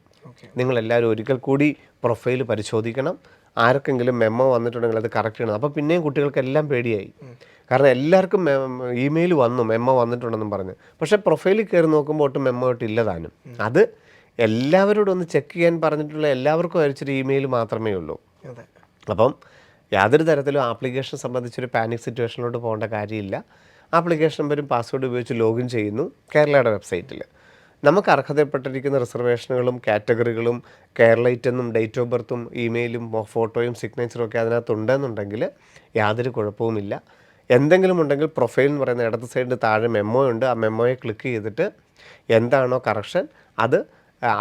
നിങ്ങളെല്ലാവരും ഒരിക്കൽ കൂടി പ്രൊഫൈൽ പരിശോധിക്കണം, ആർക്കെങ്കിലും മെമ്മോ വന്നിട്ടുണ്ടെങ്കിൽ അത് കറക്റ്റ് ചെയ്യണം. അപ്പോൾ പിന്നെയും കുട്ടികൾക്കെല്ലാം പേടിയായി. കാരണം എല്ലാവർക്കും ഇമെയിൽ വന്നു മെമ്മോ വന്നിട്ടുണ്ടെന്നും പറഞ്ഞ്. പക്ഷേ പ്രൊഫൈലിൽ കയറി നോക്കുമ്പോൾ ഒട്ടും മെമ്മോ ആയിട്ട് ഇല്ലതാനും. അത് എല്ലാവരോടും ഒന്ന് ചെക്ക് ചെയ്യാൻ പറഞ്ഞിട്ടുള്ള എല്ലാവർക്കും അയച്ചൊരു ഇമെയിൽ മാത്രമേ ഉള്ളൂ. അപ്പം യാതൊരു തരത്തിലും ആപ്ലിക്കേഷൻ സംബന്ധിച്ചൊരു പാനിക് സിറ്റുവേഷനിലോട്ട് പോകേണ്ട കാര്യമില്ല. ആപ്ലിക്കേഷൻ നമ്പറും പാസ്വേഡ് ഉപയോഗിച്ച് ലോഗിൻ ചെയ്യുന്നു കേരളയുടെ വെബ്സൈറ്റിൽ. നമുക്ക് അർഹതപ്പെട്ടിരിക്കുന്ന റിസർവേഷനുകളും കാറ്റഗറികളും കേരളൈറ്റെന്നും ഡേറ്റ് ഓഫ് ബർത്തും ഇമെയിലും ഫോട്ടോയും സിഗ്നേച്ചറും ഒക്കെ അതിനകത്തുണ്ടെന്നുണ്ടെങ്കിൽ യാതൊരു കുഴപ്പവുമില്ല. എന്തെങ്കിലും ഉണ്ടെങ്കിൽ പ്രൊഫൈൽ എന്ന് പറയുന്ന ഇടത് സൈഡിൻ്റെ താഴെ മെമ്മോ ഉണ്ട്. ആ മെമ്മോയെ ക്ലിക്ക് ചെയ്തിട്ട് എന്താണോ കറക്ഷൻ അത്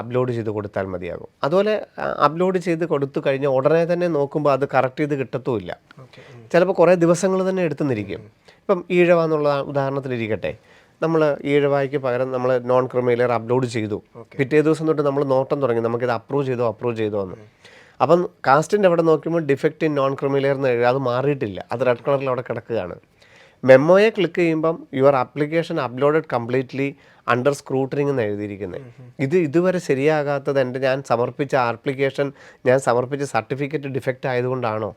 അപ്ലോഡ് ചെയ്ത് കൊടുത്താൽ മതിയാകും. അതുപോലെ അപ്ലോഡ് ചെയ്ത് കൊടുത്തു കഴിഞ്ഞാൽ ഉടനെ തന്നെ നോക്കുമ്പോൾ അത് കറക്റ്റ് ചെയ്ത് കിട്ടത്തുമില്ല. ചിലപ്പോൾ കുറേ ദിവസങ്ങൾ തന്നെ എടുത്തുന്നിരിക്കും. ഇപ്പം ഈഴവ എന്നുള്ള ഉദാഹരണത്തിലിരിക്കട്ടെ, നമ്മൾ ഈഴവായ്ക്ക് പകരം നമ്മൾ നോൺ ക്രിമിനൽ അപ്ലോഡ് ചെയ്തു. പിറ്റേ ദിവസം തൊട്ട് നമ്മൾ നോട്ടം തുടങ്ങി, നമുക്കിത് അപ്രൂവ് ചെയ്തോ എന്ന്. അപ്പം കാസ്റ്റിൻ്റെ അവിടെ നോക്കുമ്പോൾ ഡിഫക്റ്റ് ഇൻ നോൺ ക്രിമിനൽ എന്ന് എഴുതി, അത് മാറിയിട്ടില്ല, അത് റെഡ് കളറിൽ അവിടെ കിടക്കുകയാണ്. മെമ്മോയെ ക്ലിക്ക് ചെയ്യുമ്പം your application uploaded completely under scrutinising എന്ന് എഴുതിയിരിക്കുന്നത്. ഇതുവരെ ശരിയാകാത്തത് ഞാൻ സമർപ്പിച്ച ആപ്ലിക്കേഷൻ, ഞാൻ സമർപ്പിച്ച സർട്ടിഫിക്കറ്റ് ഡിഫക്റ്റ് ആയതുകൊണ്ടാണോ?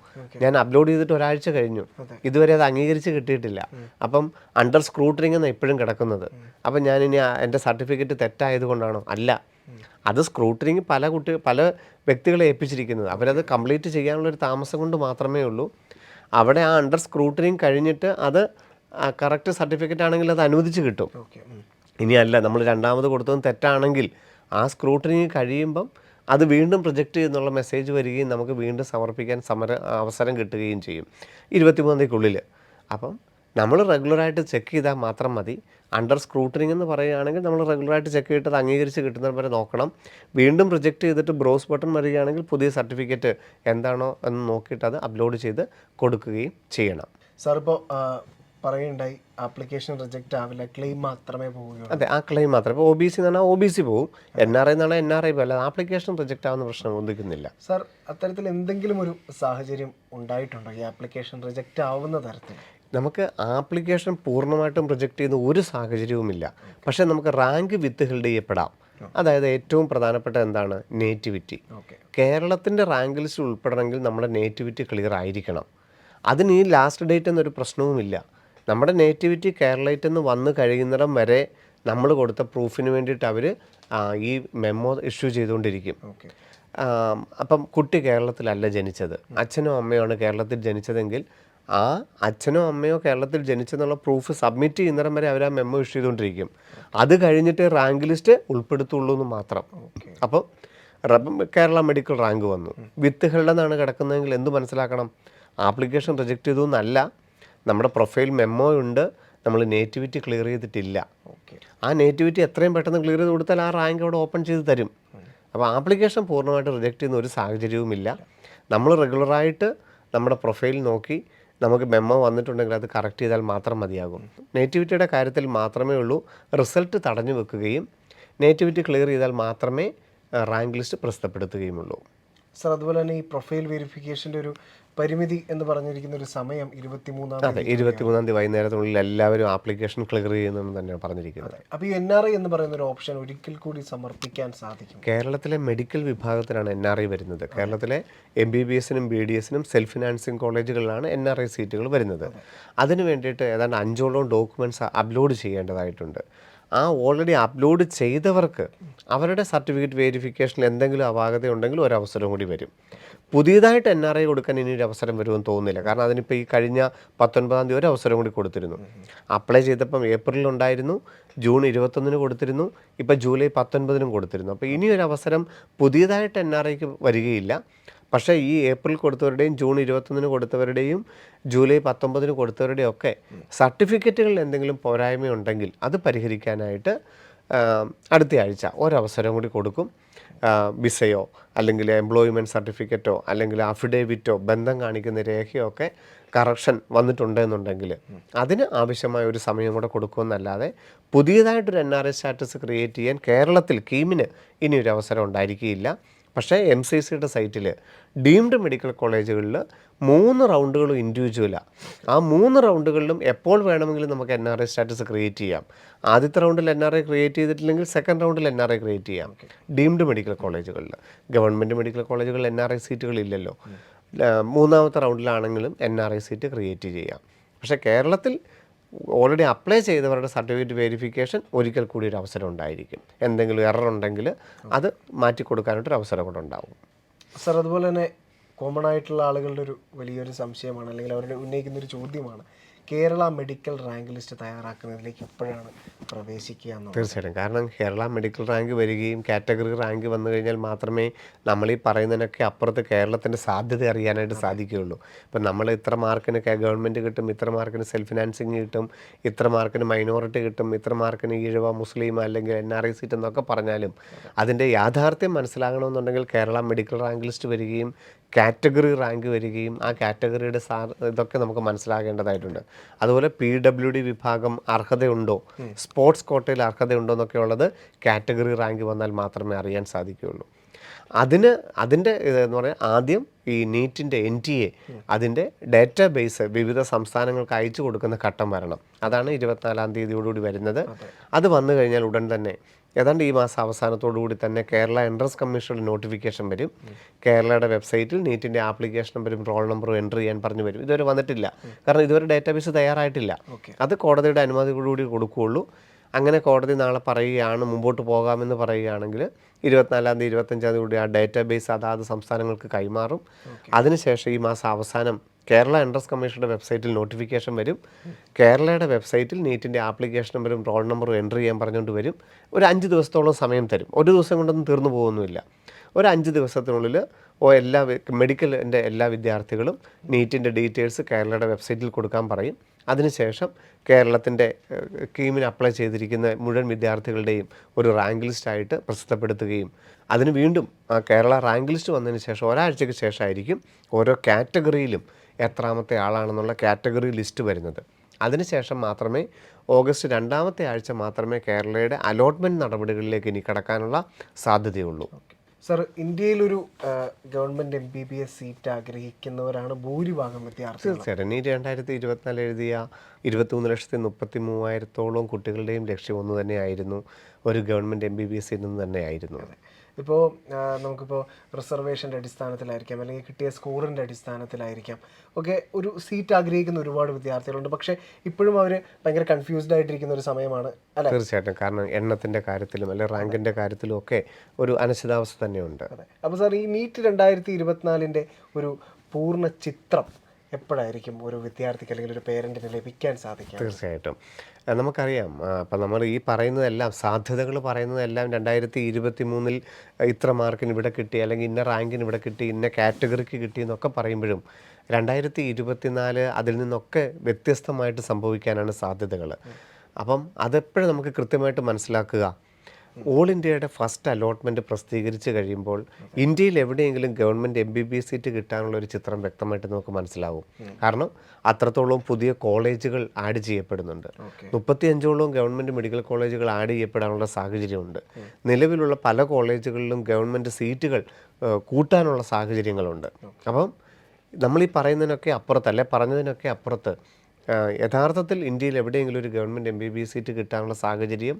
ഞാൻ അപ്ലോഡ് ചെയ്തിട്ട് ഒരാഴ്ച കഴിഞ്ഞു, ഇതുവരെ അത് അംഗീകരിച്ച് കിട്ടിയിട്ടില്ല. അപ്പം അണ്ടർ സ്ക്രൂട്ടനിങ് എന്നാണ് ഇപ്പോഴും കിടക്കുന്നത്. അപ്പം ഞാനിനി എൻ്റെ സർട്ടിഫിക്കറ്റ് തെറ്റായതുകൊണ്ടാണോ? അല്ല, അത് സ്ക്രൂട്ടനിങ് പല വ്യക്തികളെ ഏൽപ്പിച്ചിരിക്കുന്നത്. അവരത് കംപ്ലീറ്റ് ചെയ്യാനുള്ളൊരു താമസം കൊണ്ട് മാത്രമേ ഉള്ളൂ. അവിടെ ആ അണ്ടർ സ്ക്രൂട്ടനിങ് കഴിഞ്ഞിട്ട് അത് കറക്റ്റ് സർട്ടിഫിക്കറ്റ് ആണെങ്കിൽ അത് അനുവദിച്ച് കിട്ടും. ഇനിയല്ല, നമ്മൾ രണ്ടാമത് കൊടുത്തതും തെറ്റാണെങ്കിൽ ആ സ്ക്രൂട്ടനിങ് കഴിയുമ്പം അത് വീണ്ടും പ്രൊജക്റ്റ് ചെയ്യുന്നുള്ള മെസ്സേജ് വരികയും നമുക്ക് വീണ്ടും സമർപ്പിക്കാൻ അവസരം കിട്ടുകയും ചെയ്യും 23 തീയതിക്കുള്ളിൽ. അപ്പം നമ്മൾ റെഗുലറായിട്ട് ചെക്ക് ചെയ്താൽ മാത്രം മതി. അണ്ടർ സ്ക്രൂട്ടനിങ് എന്ന് പറയുകയാണെങ്കിൽ നമ്മൾ റെഗുലറായിട്ട് ചെക്ക് ചെയ്തിട്ട് അത് അംഗീകരിച്ച് കിട്ടുന്നത് വരെ നോക്കണം. വീണ്ടും പ്രൊജക്റ്റ് ചെയ്തിട്ട് ബ്രോസ് ബട്ടൺ വരികയാണെങ്കിൽ പുതിയ സർട്ടിഫിക്കറ്റ് എന്താണോ എന്ന് നോക്കിയിട്ട് അത് അപ്ലോഡ് ചെയ്ത് കൊടുക്കുകയും ചെയ്യണം. സാർ ഇപ്പോൾ പറയുണ്ടായി ആപ്ലിക്കേഷൻ റിജക്റ്റ് ആവില്ല, ക്ലെയിം മാത്രമേ പോവുകയുള്ളൂ. അതെ, ആ ക്ലെയിം മാത്രമേ. ഇപ്പോൾ OBC എന്നാണ് OBC പോവും, NRI എന്നാണ് NRI പോകും, അല്ലാതെ ആപ്ലിക്കേഷൻ റിജക്റ്റ് ആവുന്ന പ്രശ്നം ഒന്നിക്കുന്നില്ല. സാർ, അത്തരത്തിൽ എന്തെങ്കിലും ഒരു സാഹചര്യം ഉണ്ടായിട്ടുണ്ടോ ഈ ആപ്ലിക്കേഷൻ റിജക്റ്റ് ആവുന്ന തരത്തിൽ? നമുക്ക് ആപ്ലിക്കേഷൻ പൂർണ്ണമായിട്ടും റിജക്റ്റ് ചെയ്യുന്ന ഒരു സാഹചര്യവുമില്ല. പക്ഷേ നമുക്ക് റാങ്ക് വിത്ത് ഹെൽഡ് ചെയ്യപ്പെടാം. അതായത് ഏറ്റവും പ്രധാനപ്പെട്ട എന്താണ്? നേറ്റിവിറ്റി. കേരളത്തിൻ്റെ റാങ്ക് ലിസ്റ്റ് ഉൾപ്പെടണമെങ്കിൽ നമ്മുടെ നേറ്റിവിറ്റി ക്ലിയർ ആയിരിക്കണം. അതിന് ഈ ലാസ്റ്റ് ഡേറ്റ് എന്നൊരു പ്രശ്നവുമില്ല. നമ്മുടെ നേറ്റിവിറ്റി കേരളയിൽ നിന്ന് വന്നു കഴിയുന്നിടം വരെ നമ്മൾ കൊടുത്ത പ്രൂഫിന് വേണ്ടിയിട്ട് അവർ ഈ മെമ്മോ ഇഷ്യൂ ചെയ്തുകൊണ്ടിരിക്കും. അപ്പം കുട്ടി കേരളത്തിലല്ല ജനിച്ചത്, അച്ഛനോ അമ്മയോ ആണ് കേരളത്തിൽ ജനിച്ചതെങ്കിൽ ആ അച്ഛനോ അമ്മയോ കേരളത്തിൽ ജനിച്ചെന്നുള്ള പ്രൂഫ് സബ്മിറ്റ് ചെയ്യുന്നിടം വരെ അവർ ആ മെമ്മോ ഇഷ്യൂ ചെയ്തുകൊണ്ടിരിക്കും. അത് കഴിഞ്ഞിട്ട് റാങ്ക് ലിസ്റ്റ് ഉൾപ്പെടുത്തുള്ളൂ എന്ന് മാത്രം. അപ്പം കേരള മെഡിക്കൽ റാങ്ക് വന്നു, വിത്ത് ഹെൽഡ് എന്നാണ് കിടക്കുന്നതെങ്കിൽ എന്ത് മനസ്സിലാക്കണം? ആപ്ലിക്കേഷൻ റിജക്റ്റ് ചെയ്തു എന്നല്ല, നമ്മുടെ പ്രൊഫൈൽ മെമ്മോ ഉണ്ട്, നമ്മൾ നേറ്റിവിറ്റി ക്ലിയർ ചെയ്തിട്ടില്ല. ആ നേറ്റിവിറ്റി എത്രയും പെട്ടെന്ന് ക്ലിയർ ചെയ്ത് കൊടുത്താൽ ആ റാങ്ക് അവിടെ ഓപ്പൺ ചെയ്ത് തരും. അപ്പോൾ ആപ്ലിക്കേഷൻ പൂർണ്ണമായിട്ട് റിജക്റ്റ് ചെയ്യുന്ന ഒരു സാഹചര്യവുമില്ല. നമ്മൾ റെഗുലറായിട്ട് നമ്മുടെ പ്രൊഫൈൽ നോക്കി നമുക്ക് മെമ്മോ വന്നിട്ടുണ്ടെങ്കിൽ അത് കറക്റ്റ് ചെയ്താൽ മാത്രം മതിയാകും. നേറ്റിവിറ്റിയുടെ കാര്യത്തിൽ മാത്രമേ ഉള്ളൂ റിസൾട്ട് തടഞ്ഞു വെക്കുകയും നേറ്റിവിറ്റി ക്ലിയർ ചെയ്താൽ മാത്രമേ റാങ്ക് ലിസ്റ്റ് പ്രസിദ്ധപ്പെടുത്തുകയുമുള്ളൂ. സർ, അതുപോലെ തന്നെ ഈ പ്രൊഫൈൽ വെരിഫിക്കേഷൻ്റെ ഒരു പരിമിതി എന്ന് പറഞ്ഞിരിക്കുന്ന ഒരു സമയം 23-ാം തീയതി. അതെ, 23-ാം തീയതി വൈകുന്നേരത്തിനുള്ളിൽ എല്ലാവരും ആപ്ലിക്കേഷൻ ക്ലിയർ ചെയ്യുന്നതെന്ന് തന്നെയാണ് പറഞ്ഞിരിക്കുന്നത്. അപ്പോൾ ഈ NRI എന്ന് പറയുന്ന ഒരു ഓപ്ഷൻ ഒരിക്കൽ കൂടി സമർപ്പിക്കാൻ സാധിക്കും? കേരളത്തിലെ മെഡിക്കൽ വിഭാഗത്തിലാണ് NRI വരുന്നത്. കേരളത്തിലെ MBBSനും BDSനും സെൽഫ് ഫിനാൻസിങ് കോളേജുകളിലാണ് NRI സീറ്റുകൾ വരുന്നത്. അതിന് വേണ്ടിയിട്ട് ഏതാണ്ട് 5ഓളം ഡോക്യുമെൻറ്റ്സ് അപ്ലോഡ് ചെയ്യേണ്ടതായിട്ടുണ്ട്. ആ ഓൾറെഡി അപ്ലോഡ് ചെയ്തവർക്ക് അവരുടെ സർട്ടിഫിക്കറ്റ് വെരിഫിക്കേഷനിൽ എന്തെങ്കിലും അപാകത ഉണ്ടെങ്കിൽ ഒരവസരം കൂടി വരും. പുതിയതായിട്ട് NRI കൊടുക്കാൻ ഇനി ഒരു അവസരം വരുമെന്ന് തോന്നുന്നില്ല. കാരണം അതിനിപ്പോൾ ഈ കഴിഞ്ഞ 19-ാം തീയതി ഒരു അവസരം കൂടി കൊടുത്തിരുന്നു. അപ്ലൈ ചെയ്തപ്പം ഏപ്രിലുണ്ടായിരുന്നു, ജൂൺ 21-ന് കൊടുത്തിരുന്നു, ഇപ്പോൾ ജൂലൈ 19-നും കൊടുത്തിരുന്നു. അപ്പോൾ ഇനിയൊരു അവസരം പുതിയതായിട്ട് NRIക്ക് വരികയില്ല. പക്ഷേ ഈ ഏപ്രിൽ കൊടുത്തവരുടെയും ജൂൺ 21 കൊടുത്തവരുടെയും ജൂലൈ 19 കൊടുത്തവരുടെയും ഒക്കെ സർട്ടിഫിക്കറ്റുകളിൽ എന്തെങ്കിലും പോരായ്മയുണ്ടെങ്കിൽ അത് പരിഹരിക്കാനായിട്ട് അടുത്ത ആഴ്ച ഒരവസരം കൂടി കൊടുക്കും. വിസയോ അല്ലെങ്കിൽ എംപ്ലോയ്മെൻറ്റ് സർട്ടിഫിക്കറ്റോ അല്ലെങ്കിൽ അഫിഡേവിറ്റോ ബന്ധം കാണിക്കുന്ന രേഖയോ ഒക്കെ കറക്ഷൻ വന്നിട്ടുണ്ടെന്നുണ്ടെങ്കിൽ അതിന് ആവശ്യമായ ഒരു സമയം കൂടെ കൊടുക്കുമെന്നല്ലാതെ പുതിയതായിട്ടൊരു NRI സ്റ്റാറ്റസ് ക്രിയേറ്റ് ചെയ്യാൻ കേരളത്തിൽ കീമിന് ഇനിയൊരു അവസരം ഉണ്ടായിരിക്കുകയില്ല. പക്ഷേ MCCയുടെ സൈറ്റിൽ ഡീംഡ് മെഡിക്കൽ കോളേജുകളിൽ 3 റൗണ്ടുകളും ഇൻഡിവിജ്വലാണ്. ആ 3 റൗണ്ടുകളിലും എപ്പോൾ വേണമെങ്കിലും നമുക്ക് NRI സ്റ്റാറ്റസ് ക്രിയേറ്റ് ചെയ്യാം. ആദ്യത്തെ റൗണ്ടിൽ NRI ക്രിയേറ്റ് ചെയ്തിട്ടില്ലെങ്കിൽ സെക്കൻഡ് റൗണ്ടിൽ NRI ക്രിയേറ്റ് ചെയ്യാം. ഡീംഡ് മെഡിക്കൽ കോളേജുകളിൽ, ഗവൺമെൻറ് മെഡിക്കൽ കോളേജുകളിൽ NRI സീറ്റുകളില്ലല്ലോ. 3ാമത്തെ റൗണ്ടിലാണെങ്കിലും NRI സീറ്റ് ക്രിയേറ്റ് ചെയ്യാം. പക്ഷേ കേരളത്തിൽ ഓൾറെഡി അപ്ലൈ ചെയ്തവരുടെ സർട്ടിഫിക്കറ്റ് വെരിഫിക്കേഷൻ ഒരിക്കൽ കൂടി ഒരു അവസരം ഉണ്ടായിരിക്കും. എന്തെങ്കിലും എറർ ഉണ്ടെങ്കിൽ അത് മാറ്റി കൊടുക്കാനായിട്ടൊരു അവസരം കൂടെ ഉണ്ടാവും. സർ, അതുപോലെ തന്നെ കോമൺ ആയിട്ടുള്ള ആളുകളുടെ ഒരു വലിയൊരു സംശയമാണ്, അല്ലെങ്കിൽ അവരുടെ ഉന്നയിക്കുന്നൊരു ചോദ്യമാണ്, കേരള മെഡിക്കൽ റാങ്ക് ലിസ്റ്റ് തയ്യാറാക്കുന്നതിലേക്ക് എപ്പോഴാണ് പ്രവേശിക്കുക എന്നുള്ളത്. തീർച്ചയായിട്ടും. കാരണം കേരള മെഡിക്കൽ റാങ്ക് വരികയും കാറ്റഗറി റാങ്ക് വന്നു കഴിഞ്ഞാൽ മാത്രമേ നമ്മൾ ഈ പറയുന്നതിനൊക്കെ അപ്പുറത്ത് കേരളത്തിൻ്റെ സാധ്യത അറിയാനായിട്ട് സാധിക്കുകയുള്ളൂ. ഇപ്പം നമ്മൾ ഇത്ര മാർക്കിന് ഗവൺമെൻറ് കിട്ടും, ഇത്ര മാർക്കിന് സെൽഫ് ഫിനാൻസിങ് കിട്ടും, ഇത്ര മാർക്കിന് മൈനോറിറ്റി കിട്ടും, ഇത്ര മാർക്കിന് ഈഴവ മുസ്ലിം അല്ലെങ്കിൽ NRI സീറ്റ് എന്നൊക്കെ പറഞ്ഞാലും അതിൻ്റെ യാഥാർത്ഥ്യം മനസ്സിലാകണമെന്നുണ്ടെങ്കിൽ കേരള മെഡിക്കൽ റാങ്ക് ലിസ്റ്റ് വരികയും കാറ്റഗറി റാങ്ക് വരികയും ആ കാറ്റഗറിയുടെ ഇതൊക്കെ നമുക്ക് മനസ്സിലാകേണ്ടതായിട്ടുണ്ട്. അതുപോലെ PWD വിഭാഗം അർഹതയുണ്ടോ, സ്പോർട്സ് കോട്ടയിൽ അർഹതയുണ്ടോ എന്നൊക്കെ ഉള്ളത് കാറ്റഗറി റാങ്ക് വന്നാൽ മാത്രമേ അറിയാൻ സാധിക്കുകയുള്ളൂ. അതിൻ്റെ എന്ന് പറഞ്ഞാൽ ആദ്യം ഈ നീറ്റിൻ്റെ NTA അതിൻ്റെ ഡാറ്റാബേസ് വിവിധ സംസ്ഥാനങ്ങൾക്ക് അയച്ചു കൊടുക്കുന്ന ഘട്ടം വരണം. അതാണ് 24-ാം തീയതിയോടുകൂടി വരുന്നത്. അത് വന്നു കഴിഞ്ഞാൽ ഉടൻ തന്നെ ഏതാണ്ട് ഈ മാസം അവസാനത്തോടുകൂടി തന്നെ കേരള എൻട്രൻസ് കമ്മീഷനുടെ നോട്ടിഫിക്കേഷൻ വരും. കേരളയുടെ വെബ്സൈറ്റിൽ നീറ്റിൻ്റെ ആപ്ലിക്കേഷൻ നമ്പറും റോൾ നമ്പറും എൻ്റർ ചെയ്യാൻ പറഞ്ഞു വരും. ഇതുവരെ വന്നിട്ടില്ല, കാരണം ഇതുവരെ ഡാറ്റാബേസ് തയ്യാറായിട്ടില്ല. അത് കോടതിയുടെ അനുമതിയോടുകൂടി കൊടുക്കുകയുള്ളൂ. അങ്ങനെ കോടതി നാളെ പറയുകയാണ് മുമ്പോട്ട് പോകാമെന്ന് പറയുകയാണെങ്കിൽ 24-ാം തീയതി 25-ാം തീയതി കൂടി ആ ഡാറ്റാബേസ് അതാത് സംസ്ഥാനങ്ങൾക്ക് കൈമാറും. അതിനുശേഷം ഈ മാസം അവസാനം കേരള എൻട്രൻസ് കമ്മീഷനുടെ വെബ്സൈറ്റിൽ നോട്ടിഫിക്കേഷൻ വരും. കേരളയുടെ വെബ്സൈറ്റിൽ നീറ്റിൻ്റെ ആപ്ലിക്കേഷൻ നമ്പറും റോൾ നമ്പറും എൻ്റർ ചെയ്യാൻ പറഞ്ഞുകൊണ്ട് വരും. ഒരു 5 ദിവസത്തോളം സമയം തരും. ഒരു ദിവസം കൊണ്ടൊന്നും തീർന്നു പോകുന്നുമില്ല. ഒരു 5 ദിവസത്തിനുള്ളിൽ എല്ലാ മെഡിക്കലിൻ്റെ എല്ലാ വിദ്യാർത്ഥികളും നീറ്റിൻ്റെ ഡീറ്റെയിൽസ് കേരളയുടെ വെബ്സൈറ്റിൽ കൊടുക്കാൻ പറയും. അതിനുശേഷം കേരളത്തിൻ്റെ കീമിന് അപ്ലൈ ചെയ്തിരിക്കുന്ന മുഴുവൻ വിദ്യാർത്ഥികളുടെയും ഒരു റാങ്ക് ലിസ്റ്റായിട്ട് പ്രസിദ്ധപ്പെടുത്തുകയും അതിന് വീണ്ടും ആ കേരള റാങ്ക് ലിസ്റ്റ് വന്നതിന് ശേഷം ഒരാഴ്ചയ്ക്ക് ശേഷമായിരിക്കും ഓരോ കാറ്റഗറിയിലും എത്രാമത്തെ ആളാണെന്നുള്ള കാറ്റഗറി ലിസ്റ്റ് വരുന്നത്. അതിനുശേഷം മാത്രമേ ഓഗസ്റ്റ് 2ാമത്തെ ആഴ്ച മാത്രമേ കേരളയുടെ അലോട്ട്മെൻറ്റ് നടപടികളിലേക്ക് ഇനി കടക്കാനുള്ള സാധ്യതയുള്ളൂ. സർ, ഇന്ത്യയിലൊരു ഗവൺമെൻറ് MBBS സീറ്റ് ആഗ്രഹിക്കുന്നവരാണ് ഭൂരിഭാഗം വിദ്യാർത്ഥികൾ. തീർച്ചയായിട്ടും. നീ 2024 എഴുതിയ 23,33,000-ഓളം കുട്ടികളുടെയും ലക്ഷ്യം ഒന്ന് തന്നെയായിരുന്നു, ഒരു ഗവൺമെൻറ് MBBS നിന്ന് തന്നെയായിരുന്നു. ഇപ്പോൾ നമുക്കിപ്പോൾ റിസർവേഷൻ്റെ അടിസ്ഥാനത്തിലായിരിക്കാം, അല്ലെങ്കിൽ കിട്ടിയ സ്കോറിൻ്റെ അടിസ്ഥാനത്തിലായിരിക്കാം ഒക്കെ ഒരു സീറ്റ് ആഗ്രഹിക്കുന്ന ഒരുപാട് വിദ്യാർത്ഥികളുണ്ട്. പക്ഷേ ഇപ്പോഴും അവർ ഭയങ്കര കൺഫ്യൂസ്ഡ് ആയിട്ടിരിക്കുന്ന ഒരു സമയമാണ്, അല്ലേ? തീർച്ചയായിട്ടും. കാരണം എണ്ണത്തിൻ്റെ കാര്യത്തിലും അല്ലെങ്കിൽ റാങ്കിൻ്റെ കാര്യത്തിലും ഒക്കെ ഒരു അനിശ്ചിതാവസ്ഥ തന്നെയുണ്ട്. അതെ. അപ്പോൾ സാർ, ഈ നീറ്റ് 2024-ൻ്റെ ഒരു പൂർണ്ണ ചിത്രം എപ്പോഴായിരിക്കും ഒരു വിദ്യാർത്ഥിക്ക് അല്ലെങ്കിൽ ഒരു പേരൻറ്റിന് ലഭിക്കാൻ സാധിക്കുക? തീർച്ചയായിട്ടും. നമുക്കറിയാം, അപ്പം നമ്മൾ ഈ പറയുന്നതെല്ലാം സാധ്യതകൾ പറയുന്നതെല്ലാം 2023-ൽ ഇത്ര മാർക്കിന് ഇവിടെ കിട്ടി, അല്ലെങ്കിൽ ഇന്ന റാങ്കിന് ഇവിടെ കിട്ടി, ഇന്ന കാറ്റഗറിക്ക് കിട്ടി എന്നൊക്കെ പറയുമ്പോഴും 2024 അതിൽ നിന്നൊക്കെ വ്യത്യസ്തമായിട്ട് സംഭവിക്കാനാണ് സാധ്യതകൾ. അപ്പം അതെപ്പോഴും നമുക്ക് കൃത്യമായിട്ട് മനസ്സിലാക്കുക. ഓൾ ഇന്ത്യയുടെ ഫസ്റ്റ് അലോട്ട്മെൻറ്റ് പ്രസിദ്ധീകരിച്ച് കഴിയുമ്പോൾ ഇന്ത്യയിൽ എവിടെയെങ്കിലും ഗവൺമെൻറ് MBBS സീറ്റ് കിട്ടാനുള്ള ഒരു ചിത്രം വ്യക്തമായിട്ട് നമുക്ക് മനസ്സിലാവും. കാരണം അത്രത്തോളം പുതിയ കോളേജുകൾ ആഡ് ചെയ്യപ്പെടുന്നുണ്ട്. 35ഓളം ഗവൺമെൻറ് മെഡിക്കൽ കോളേജുകൾ ആഡ് ചെയ്യപ്പെടാനുള്ള സാഹചര്യമുണ്ട്. നിലവിലുള്ള പല കോളേജുകളിലും ഗവൺമെൻറ് സീറ്റുകൾ കൂട്ടാനുള്ള സാഹചര്യങ്ങളുണ്ട്. അപ്പം നമ്മളീ പറയുന്നതിനൊക്കെ അപ്പുറത്ത്, അല്ലെ പറഞ്ഞതിനൊക്കെ അപ്പുറത്ത് യഥാർത്ഥത്തിൽ ഇന്ത്യയിൽ എവിടെയെങ്കിലും ഒരു ഗവൺമെൻറ് MBBS സീറ്റ് കിട്ടാനുള്ള സാഹചര്യം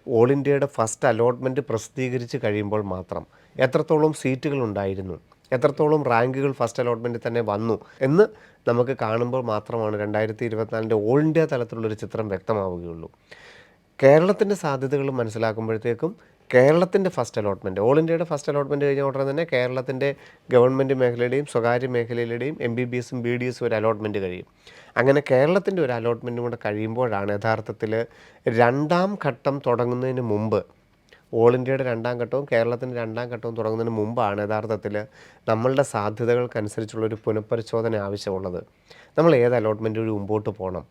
ഓൾ ഇന്ത്യയുടെ ഫസ്റ്റ് അലോട്ട്മെൻറ്റ് പ്രസിദ്ധീകരിച്ച് കഴിയുമ്പോൾ മാത്രം എത്രത്തോളം സീറ്റുകൾ ഉണ്ടായിരുന്നു, എത്രത്തോളം റാങ്കുകൾ ഫസ്റ്റ് അലോട്ട്മെൻറ്റിൽ തന്നെ വന്നു എന്ന് നമുക്ക് കാണുമ്പോൾ മാത്രമാണ് 2024-ൻ്റെ ഓൾ ഇന്ത്യ തലത്തിലുള്ളൊരു ചിത്രം വ്യക്തമാവുകയുള്ളൂ. കേരളത്തിൻ്റെ സാധ്യതകൾ മനസ്സിലാക്കുമ്പോഴത്തേക്കും കേരളത്തിൻ്റെ ഫസ്റ്റ് അലോട്ട്മെൻറ്റ്, ഓൾ ഇന്ത്യയുടെ ഫസ്റ്റ് അലോട്ട്മെൻറ്റ് കഴിഞ്ഞ ഉടനെ തന്നെ കേരളത്തിൻ്റെ ഗവൺമെൻറ് മേഖലയുടെയും സ്വകാര്യ മേഖലയിലുടെയും MBBSഉം BDSഉം ഒരു അലോട്ട്മെൻറ്റ് കഴിയും. അങ്ങനെ കേരളത്തിൻ്റെ ഒരു അലോട്ട്മെൻറ്റും കൂടെ കഴിയുമ്പോഴാണ് യഥാർത്ഥത്തിൽ 2ാം ഘട്ടം തുടങ്ങുന്നതിന് മുമ്പ് ഓൾ ഇന്ത്യയുടെ രണ്ടാം ഘട്ടവും കേരളത്തിൻ്റെ രണ്ടാം ഘട്ടവും തുടങ്ങുന്നതിന് മുമ്പാണ് യഥാർത്ഥത്തിൽ നമ്മളുടെ സാധ്യതകൾക്കനുസരിച്ചുള്ളൊരു പുനഃപരിശോധന ആവശ്യമുള്ളത്. നമ്മൾ ഏത് അലോട്ട്മെൻറ്റ് വഴി മുമ്പോട്ട് പോകണം?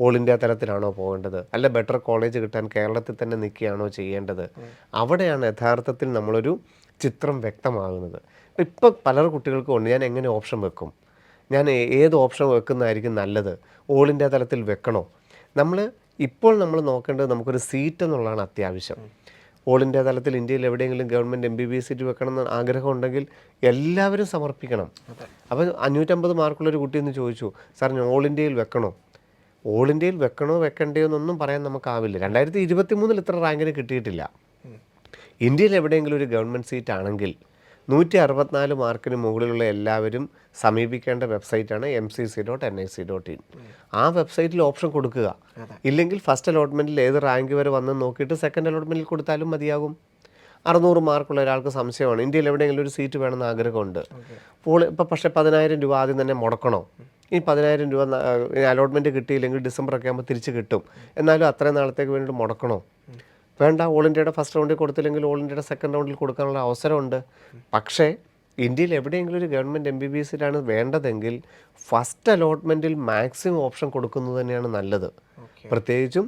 ഓൾ ഇന്ത്യ തലത്തിലാണോ പോകേണ്ടത്, അല്ല ബെറ്റർ കോളേജ് കിട്ടാൻ കേരളത്തിൽ തന്നെ നിൽക്കുകയാണോ ചെയ്യേണ്ടത്? അവിടെയാണ് യഥാർത്ഥത്തിൽ നമ്മളൊരു ചിത്രം വ്യക്തമാകുന്നത്. ഇപ്പോൾ പല കുട്ടികൾക്കും ഉണ്ട്, ഞാൻ എങ്ങനെ ഓപ്ഷൻ വെക്കും, ഞാൻ ഏത് ഓപ്ഷൻ വെക്കുന്നതായിരിക്കും നല്ലത്, ഓൾ ഇന്ത്യ തലത്തിൽ വെക്കണോ? ഇപ്പോൾ നമ്മൾ നോക്കേണ്ടത് നമുക്കൊരു സീറ്റ് എന്നുള്ളതാണ് അത്യാവശ്യം. ഓൾ ഇന്ത്യ തലത്തിൽ ഇന്ത്യയിൽ എവിടെയെങ്കിലും ഗവൺമെൻറ് MBBS സീറ്റ് വെക്കണം എന്ന് ആഗ്രഹം ഉണ്ടെങ്കിൽ എല്ലാവരും സമർപ്പിക്കണം. അപ്പോൾ 550 മാർക്കുള്ളൊരു കുട്ടി എന്ന് ചോദിച്ചു, സാർ ഞാൻ ഓൾ ഇന്ത്യയിൽ വെക്കണോ? ഓൾ ഇന്ത്യയിൽ വെക്കണോ വെക്കണ്ടയോ എന്നൊന്നും പറയാൻ നമുക്കാവില്ല. 2023 ഇത്ര റാങ്കിന് കിട്ടിയിട്ടില്ല. ഇന്ത്യയിൽ എവിടെയെങ്കിലും ഒരു ഗവൺമെൻറ് സീറ്റ് ആണെങ്കിൽ 164 മാർക്കിന് മുകളിലുള്ള എല്ലാവരും സമീപിക്കേണ്ട വെബ്സൈറ്റാണ് mcc.nic.in. ആ വെബ്സൈറ്റിൽ ഓപ്ഷൻ കൊടുക്കുക. ഇല്ലെങ്കിൽ ഫസ്റ്റ് അലോട്ട്മെൻറ്റിൽ ഏത് റാങ്ക് വരെ വന്ന് നോക്കിയിട്ട് സെക്കൻഡ് അലോട്ട്മെൻറ്റിൽ കൊടുത്താലും മതിയാകും. 600 മാർക്കുള്ള ഒരാൾക്ക് സംശയമാണ്, ഇന്ത്യയിൽ എവിടെയെങ്കിലും ഒരു സീറ്റ് വേണമെന്ന് ആഗ്രഹമുണ്ട്. ഇപ്പോൾ പക്ഷേ 10,000 രൂപ ആദ്യം തന്നെ മുടക്കണോ? ഈ 10,000 രൂപ അലോട്ട്മെൻറ്റ് കിട്ടിയില്ലെങ്കിൽ ഡിസംബറൊക്കെ ആകുമ്പോൾ തിരിച്ച് കിട്ടും, എന്നാലും അത്രയും നാളത്തേക്ക് വേണ്ടി മുടക്കണോ? വേണ്ട. ഓൾ ഇന്ത്യയുടെ ഫസ്റ്റ് റൗണ്ടിൽ കൊടുത്തില്ലെങ്കിൽ ഓൾ ഇന്ത്യയുടെ സെക്കൻഡ് റൗണ്ടിൽ കൊടുക്കാനുള്ള അവസരമുണ്ട്. പക്ഷേ ഇന്ത്യയിൽ എവിടെയെങ്കിലും ഒരു ഗവൺമെൻറ് MBBS സീറ്റാണ് വേണ്ടതെങ്കിൽ ഫസ്റ്റ് അലോട്ട്മെൻറ്റിൽ മാക്സിമം ഓപ്ഷൻ കൊടുക്കുന്നത് തന്നെയാണ് നല്ലത്. പ്രത്യേകിച്ചും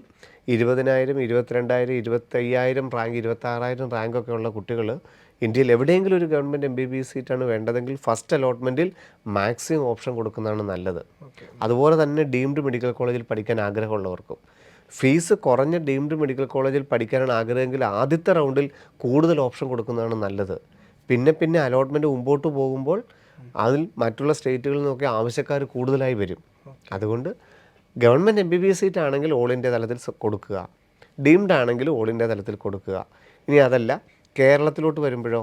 20,000, 22,000, 25,000 റാങ്ക്, 26,000 റാങ്കൊക്കെ ഉള്ള കുട്ടികൾ ഇന്ത്യയിൽ എവിടെയെങ്കിലും ഒരു ഗവൺമെൻറ് MBBS സീറ്റാണ് വേണ്ടതെങ്കിൽ ഫസ്റ്റ് അലോട്ട്മെൻറ്റിൽ മാക്സിമം ഓപ്ഷൻ കൊടുക്കുന്നതാണ് നല്ലത്. അതുപോലെ തന്നെ ഡീംഡ് മെഡിക്കൽ കോളേജിൽ പഠിക്കാൻ ആഗ്രഹമുള്ളവർക്കും ഫീസ് കുറഞ്ഞ ഡീംഡ് മെഡിക്കൽ കോളേജിൽ പഠിക്കാനാണ് ആഗ്രഹമെങ്കിൽ ആദ്യത്തെ റൗണ്ടിൽ കൂടുതൽ ഓപ്ഷൻ കൊടുക്കുന്നതാണ് നല്ലത്. പിന്നെ അലോട്ട്മെൻറ്റ് മുമ്പോട്ട് പോകുമ്പോൾ അതിൽ മറ്റുള്ള സ്റ്റേറ്റുകളിൽ നിന്നൊക്കെ ആവശ്യക്കാർ കൂടുതലായി വരും. അതുകൊണ്ട് ഗവൺമെൻറ് MBBS സീറ്റ് ആണെങ്കിൽ ഓൾ ഇന്ത്യ തലത്തിൽ കൊടുക്കുക, ഡീംഡ് ആണെങ്കിൽ ഓൾ ഇന്ത്യ തലത്തിൽ കൊടുക്കുക. ഇനി അതല്ല കേരളത്തിലോട്ട് വരുമ്പോഴോ,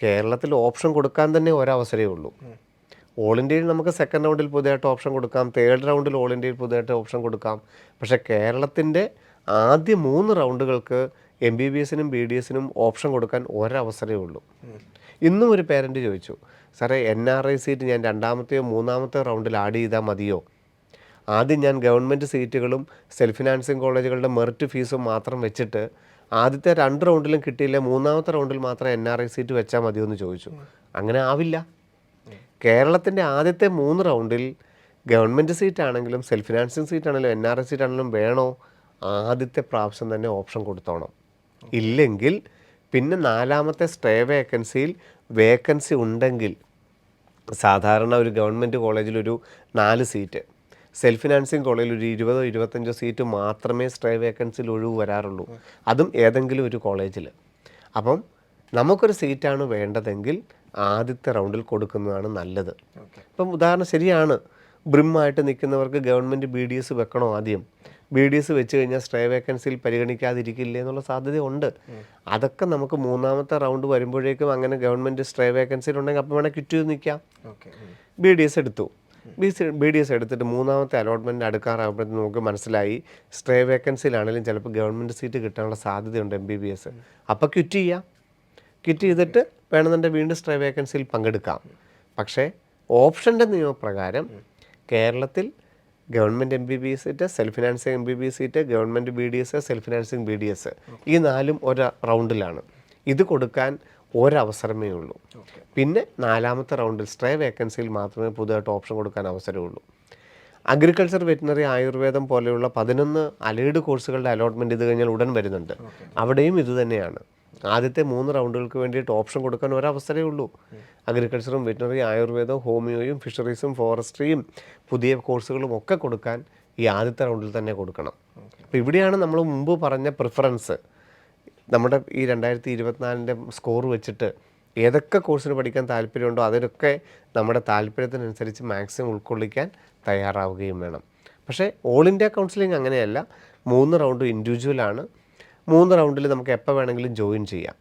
കേരളത്തിൽ ഓപ്ഷൻ കൊടുക്കാൻ തന്നെ ഒരവസരമേ ഉള്ളൂ. ഓൾ ഇന്ത്യയിൽ നമുക്ക് സെക്കൻഡ് റൗണ്ടിൽ പുതിയതായിട്ട് ഓപ്ഷൻ കൊടുക്കാം, തേർഡ് റൗണ്ടിൽ ഓൾ ഇന്ത്യയിൽ പുതിയതായിട്ട് ഓപ്ഷൻ കൊടുക്കാം. പക്ഷേ കേരളത്തിൻ്റെ ആദ്യ 3 റൗണ്ടുകൾക്ക് MBBSനും BDSനും ഓപ്ഷൻ കൊടുക്കാൻ ഒരവസരമേ ഉള്ളൂ. ഇന്നും ഒരു പേരൻറ്റ് ചോദിച്ചു, സാറേ NRI സീറ്റ് ഞാൻ രണ്ടാമത്തെയോ മൂന്നാമത്തെയോ റൗണ്ടിൽ ആഡ് ചെയ്താൽ മതിയോ? ആദ്യം ഞാൻ ഗവൺമെൻറ് സീറ്റുകളും സെൽഫ് ഫിനാൻസിങ് കോളേജുകളുടെ മെറിറ്റ് ഫീസും മാത്രം വെച്ചിട്ട് ആദ്യത്തെ 2 റൗണ്ടിലും കിട്ടിയില്ല, മൂന്നാമത്തെ റൗണ്ടിൽ മാത്രം NRI സീറ്റ് വെച്ചാൽ മതിയോ എന്ന് ചോദിച്ചു. അങ്ങനെ ആവില്ല. കേരളത്തിൻ്റെ ആദ്യത്തെ 3 റൗണ്ടിൽ ഗവൺമെൻറ് സീറ്റാണെങ്കിലും സെൽഫ് ഫിനാൻസിങ് സീറ്റാണെങ്കിലും NRI സീറ്റാണെങ്കിലും വേണോ, ആദ്യത്തെ പ്രാവശ്യം തന്നെ ഓപ്ഷൻ കൊടുത്തോണം. ഇല്ലെങ്കിൽ പിന്നെ 4ാമത്തെ സ്റ്റേ വേക്കൻസി ഉണ്ടെങ്കിൽ സാധാരണ ഒരു ഗവൺമെൻറ് കോളേജിലൊരു 4 സീറ്റ്, സെൽഫ് ഫിനാൻസിങ് കോളേജിൽ ഒരു 20-25 സീറ്റ് മാത്രമേ സ്റ്റേ വേക്കൻസിയിൽ ഒഴിവ് വരാറുള്ളൂ, അതും ഏതെങ്കിലും ഒരു കോളേജിൽ. അപ്പം നമുക്കൊരു സീറ്റാണ് വേണ്ടതെങ്കിൽ ആദ്യത്തെ റൗണ്ടിൽ കൊടുക്കുന്നതാണ് നല്ലത്. ഇപ്പം ഉദാഹരണം ശരിയാണ്, ബ്രിമ്മായിട്ട് നിൽക്കുന്നവർക്ക് ഗവൺമെൻറ് BDS വെക്കണോ? ആദ്യം BDS വെച്ച് കഴിഞ്ഞാൽ സ്റ്റേ വേക്കൻസിയിൽ പരിഗണിക്കാതിരിക്കില്ലേ എന്നുള്ള സാധ്യതയുണ്ട്. അതൊക്കെ നമുക്ക് 3ാമത്തെ റൗണ്ട് വരുമ്പോഴേക്കും അങ്ങനെ ഗവൺമെൻറ് സ്റ്റേ വേക്കൻസിയിൽ ഉണ്ടെങ്കിൽ അപ്പം വേണമെങ്കിൽ ക്വിറ്റ് ചെയ്ത് നിൽക്കാം. BDS എടുത്തു, BDS എടുത്തിട്ട് 3ാമത്തെ അലോട്ട്മെൻറ്റ് അടുക്കാറാകുമ്പോഴത്തേക്കും നമുക്ക് മനസ്സിലായി സ്റ്റേ വേക്കൻസിയിലാണെങ്കിലും ചിലപ്പോൾ ഗവൺമെൻറ് സീറ്റ് കിട്ടാനുള്ള സാധ്യതയുണ്ട് MBBS. അപ്പോൾ ക്വിറ്റ് ചെയ്തിട്ട് വേണമെന്നുണ്ടെങ്കിൽ വീണ്ടും സ്റ്റേ വേക്കൻസിയിൽ പങ്കെടുക്കാം. പക്ഷേ ഓപ്ഷൻ്റെ നിയമപ്രകാരം കേരളത്തിൽ government MBBS seat, self financing MBBS seat, government BDS, self financing BDS, ഈ 4ഉം ഒരു റൗണ്ടിലാണ്. ഇത് കൊടുക്കാൻ ഒരവസരമേ ഉള്ളൂ. പിന്നെ 4ാമത്തെ റൗണ്ടിൽ സ്റ്റേ വേക്കൻസിയിൽ മാത്രമേ പുതുതായിട്ട് ഓപ്ഷൻ കൊടുക്കാൻ അവസരമുള്ളൂ. അഗ്രികൾച്ചർ, വെറ്റിനറി, ആയുർവേദം പോലെയുള്ള 11 അലൈഡ് കോഴ്സുകളുടെ അലോട്ട്മെൻറ്റ് ഇത് കഴിഞ്ഞാൽ ഉടൻ വരുന്നുണ്ട്. അവിടെയും ഇത് തന്നെയാണ്. ആദ്യത്തെ 3 റൗണ്ടുകൾക്ക് വേണ്ടിയിട്ട് ഓപ്ഷൻ കൊടുക്കാൻ ഒരവസരമേ ഉള്ളൂ. അഗ്രികൾച്ചറും വെറ്റിനറി, ആയുർവേദവും ഹോമിയോയും ഫിഷറീസും ഫോറസ്ട്രിയും പുതിയ കോഴ്സുകളും ഒക്കെ കൊടുക്കാൻ ഈ ആദ്യത്തെ റൗണ്ടിൽ തന്നെ കൊടുക്കണം. അപ്പോൾ ഇവിടെയാണ് നമ്മൾ മുമ്പ് പറഞ്ഞ പ്രിഫറൻസ്. നമ്മുടെ ഈ 2024 സ്കോർ വെച്ചിട്ട് ഏതൊക്കെ കോഴ്സിന് പഠിക്കാൻ താല്പര്യമുണ്ടോ അതിലൊക്കെ നമ്മുടെ താല്പര്യത്തിനനുസരിച്ച് മാക്സിമം ഉൾക്കൊള്ളിക്കാൻ തയ്യാറാവുകയും വേണം. പക്ഷേ ഓൾ ഇന്ത്യ കൗൺസിലിംഗ് അങ്ങനെയല്ല, 3 റൗണ്ട് ഇൻഡിവിജ്വലാണ്. 3 റൗണ്ടിൽ നമുക്ക് എപ്പോൾ വേണമെങ്കിലും ജോയിൻ ചെയ്യാം.